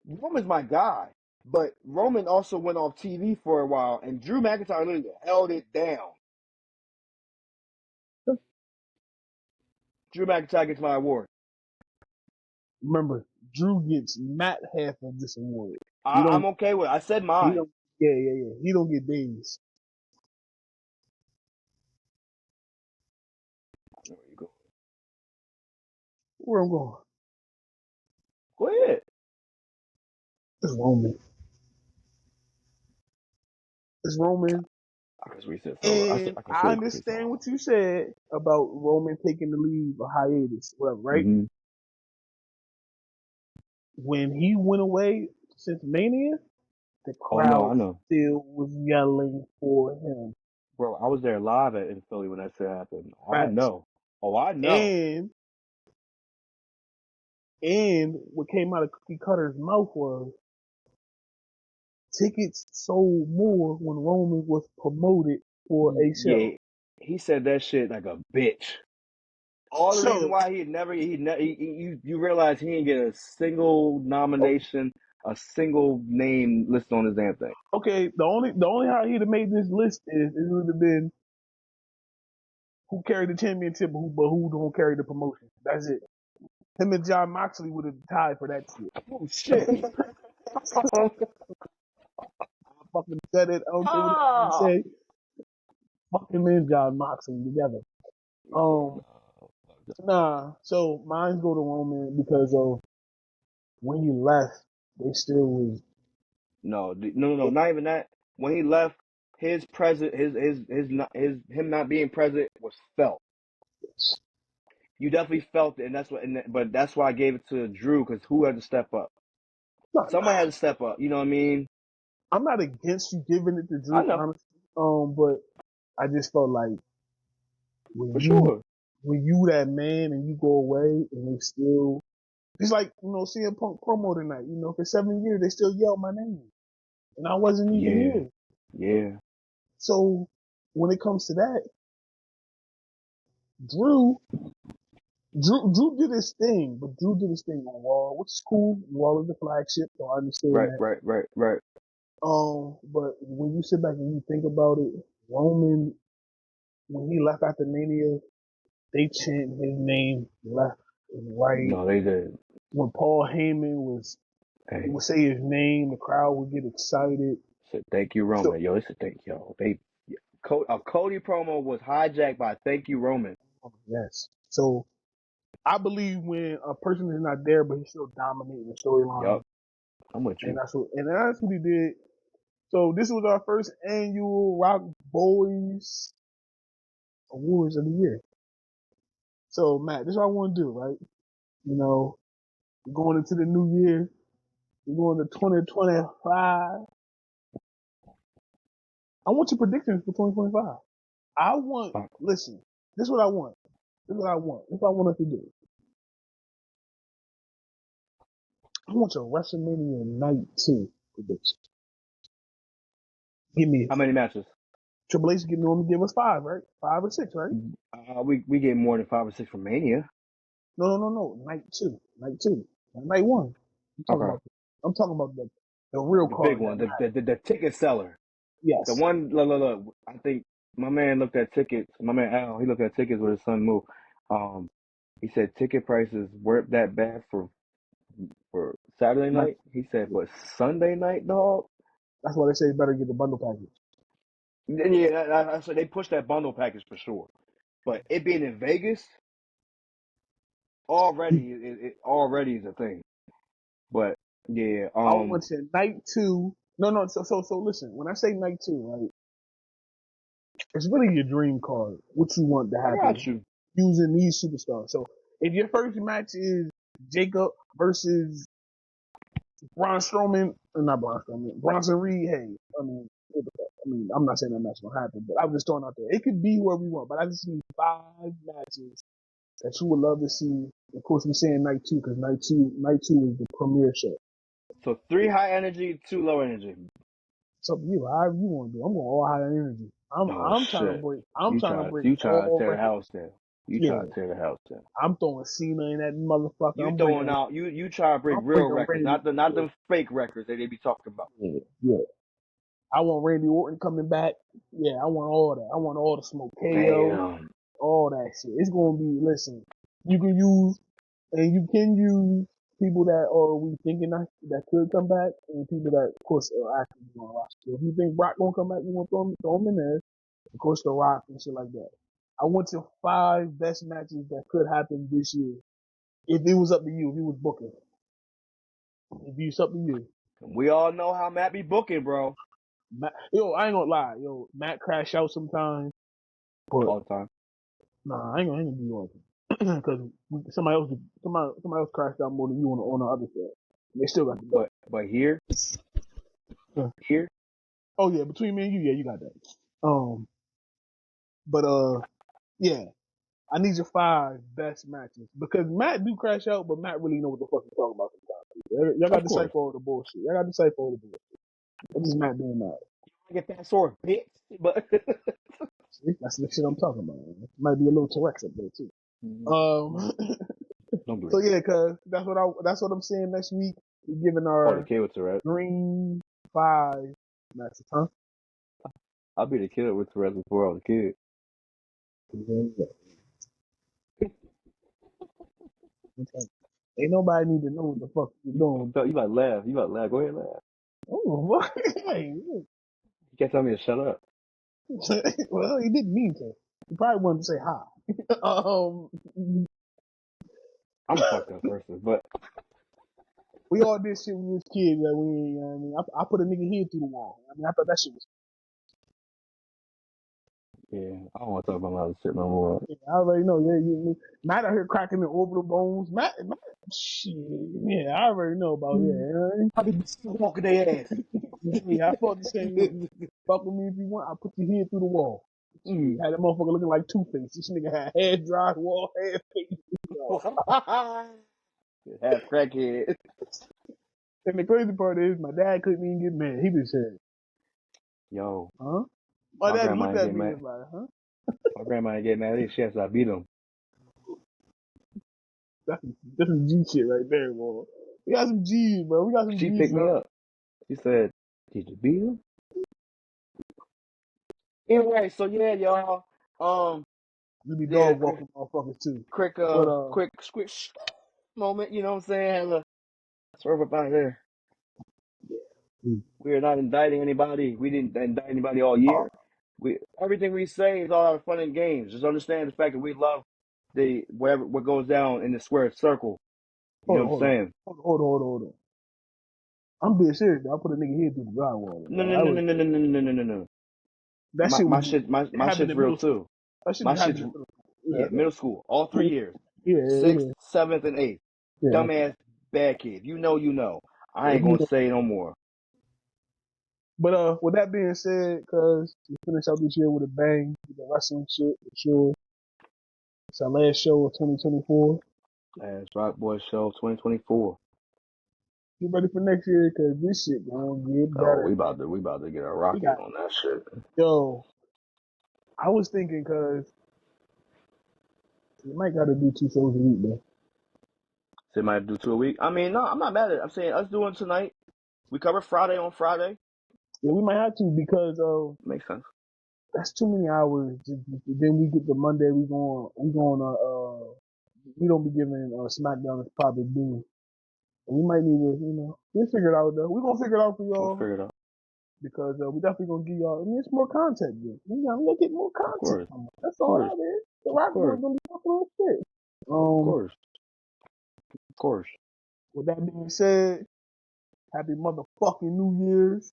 Roman's my guy, but Roman also went off TV for a while, and Drew McIntyre literally held it down. Drew McIntyre gets my award. Remember, Drew gets not half of this award. I'm okay with it. I said mine. Yeah. He don't get days. Where you go? Where I'm going? Go ahead. It's Roman. It's Roman. And I understand what you said about Roman taking the leave, a hiatus, whatever, right? Mm-hmm. When he went away since Mania, the Oh no, I crowd know, still was yelling for him. bro. I was there live in Philly when that shit happened. Oh, I Facts. know. Oh, I know. And what came out of Cookie Cutter's mouth was tickets sold more when Roman was promoted for a Yeah, show. he said that shit like a bitch. All the reason So, why you realize he didn't get a single nomination, a single name listed on his damn thing. okay, the only how he'd have made this list is it would have been who carried the championship, but who don't carry the promotion. That's it. Him and John Moxley would have tied for that shit. Oh shit! I fucking said it. I don't care what anybody say. Fuck him and John Moxley together. Nah. So mine go to Roman because of when he left, they still was. No, not even that. When he left, his present, him not being present was felt. You definitely felt it, and but that's why I gave it to Drew because who had to step up? Nah, Somebody had to step up. You know what I mean? I'm not against you giving it to I Drew, know honestly. But I just felt like when for you sure. when you that man and you go away and they still, it's like, CM Punk promo tonight, for 7 years they still yell my name and I wasn't even Yeah, here. yeah. So when it comes to that, Drew did his thing, but Drew did his thing on Raw, which is cool. Raw is the flagship, so I understand Right, that. right, right, right. But when you sit back and you think about it, Roman, when he left after Mania, they chant his name left and right. No, they did. When Paul Heyman Hey, would say his name, the crowd would get excited. said thank you, So Roman. Yo, it's a thank yo. A Cody promo was hijacked by thank you, Roman. yes. So I believe when a person is not there, but he's still dominating the storyline, Yup, I'm with and you. that's what he did. So this was our first annual Rock Boys Awards of the year. So Matt, this is what I want to do, right? We're going into the new year. We're going to 2025. I want your predictions for 2025. Uh, Listen, this is what I want. This is what I want. This is what I want us to do. I want your WrestleMania Night 2 prediction. Give me How many matches? Triple H give us 5, right? 5 or 6, right? We get more than 5 or 6 from Mania. No. Night 2. Night 2. Not Night 1. Okay, I'm talking about the real the big card that one, matters. the ticket seller, the Yes. one. Look. I think my man looked at tickets. My man Al, he looked at tickets with his son Moo. Um, he said ticket prices weren't that bad for Saturday Night, night. He said, but Sunday night, dog. that's why they say you better get the bundle package. Yeah, so they pushed that bundle package for sure. But it being in Vegas it already is a thing. But yeah, I want your Night 2. No. So listen. When I say Night 2, right, it's really your dream card. What you want to I got happen you. using these superstars. So if your first match is Jacob versus Bronson Reed, hey, I'm not saying that match will happen, but I'm just throwing out there. It could be whoever we want, but I just need 5 matches that you would love to see. Of course, we're saying night 2 because night two is the premiere show. So 3 high energy, 2 low energy. It's up to you. However you want to do. I'm going all high energy. Oh I'm trying to shit! break. I'm trying to break You try to all tear the records. house down. You Yeah, try to tear the house down. I'm throwing Cena in that motherfucker. You throwing out you try to break I'm real breaking records, Randy. not them fake records that they be talking about. Yeah. I want Randy Orton coming back. Yeah, I want all that. I want all the smoke. KO, Damn. all that shit. It's gonna be. Listen, you can use people that are we thinking that could come back, and people that, of course, are actually going to roster. So if you think Brock gonna come back, you want to throw him in there. Of course, the Rock and shit like that. I want your 5 best matches that could happen this year. If it was up to you, if you was booking, if it's up to you. We all know how Matt be booking, bro. I ain't gonna lie, Matt crash out sometimes, but All the time. nah, I ain't gonna be on because somebody else crashed out more than you on the other side. They still got the belt. But here, Here? Oh yeah, between me and you, yeah, you got that. But yeah, I need your 5 best matches because Matt do crash out, but Matt really know what the fuck he's talking about sometimes. Y'all got to decipher all the bullshit. Y'all got to decipher all the bullshit. That's just Matt being Matt. Get that sword, bitch. But See, that's the shit I'm talking about. Man. Might be a little T-Rex up there too. don't do So that. yeah, cause that's what I'm saying next week. We're giving Oh, the our kid with Tourette. green 5 matches, huh? I'll be the kid with Tourette before I was a kid. Ain't nobody need to know what the fuck you're doing. You about to laugh. You about to laugh. Go ahead and laugh. Oh, what? Hey, You can't tell me to shut up. well, he didn't mean to. He probably wanted to say hi. I'm a fucked up person, but We all did shit when we was kids that we, you know what I mean? I put a nigga head through the wall. I mean, I thought that shit was. yeah, I don't want to talk about my other shit no more. Yeah, I already know. Yeah, Matt out here cracking the orbital bones. Matt, shit. Yeah, I already know about. Yeah, you know what I mean? I be walking their ass. Yeah, I felt the same way. Fuck with me if you want. I'll put your head through the wall. Had that motherfucker looking like Two-Face. This nigga had hair dry, wall, hair face. Half crackhead. And the crazy part is, my dad couldn't even get mad. He just said, Yo, huh? My dad grandma looked ain't at get me and mad. was like, huh? My grandma ain't get mad. She says I beat him. This is G shit right there, bro. We got some G's, bro. We got some She G's, picked me bro. up. She said, "Did you beat him?" Anyway, so yeah, y'all. We be Yeah, dog walking motherfuckers too. quick, But quick moment. You know what I'm saying? Had a swerve up out there. We are not indicting anybody. We didn't indict anybody all year. Everything we say is all out of fun and games. Just understand the fact that we love what goes down in the square circle. You know what I'm saying? hold on. I'm being serious. I put a nigga head through the drywall. No. That shit My was shit, my happened shit's in real middle school. too. That shit My happened shit's in middle school. yeah, middle school, all 3 years, Yeah, 6th, 7th, and 8th. yeah. Dumbass bad kid. You know. I ain't Yeah. gonna say no more. But with that being said, cause we finished out this year with a bang, with the wrestling shit for sure. It's our last show of 2024. Last RocBoys show 2024. Get ready for next year, cause this shit gonna get Oh, better. we about to get a rocket on that shit. Yo, I was thinking, cause you might gotta do 2 shows a week, man. They might do 2 a week. I mean, no, I'm not mad at it. I'm saying us doing tonight. We cover Friday on Friday. Yeah, we might have to because Makes sense. that's too many hours. Then we get the Monday. We don't be giving SmackDown its proper due. And we might need to, we'll figure it out though. We're gonna figure it out for We'll y'all figure it out. because we definitely gonna give y'all. I mean, it's more content. Then we gotta get more Of content. course. That's Of all course. that is. The Of Rock Boys course. gonna be talking on shit. Of course. Of course. With that being said, happy motherfucking New Year's.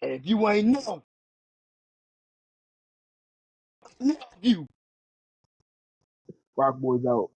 And if you ain't know, I love you. Rock Boys out.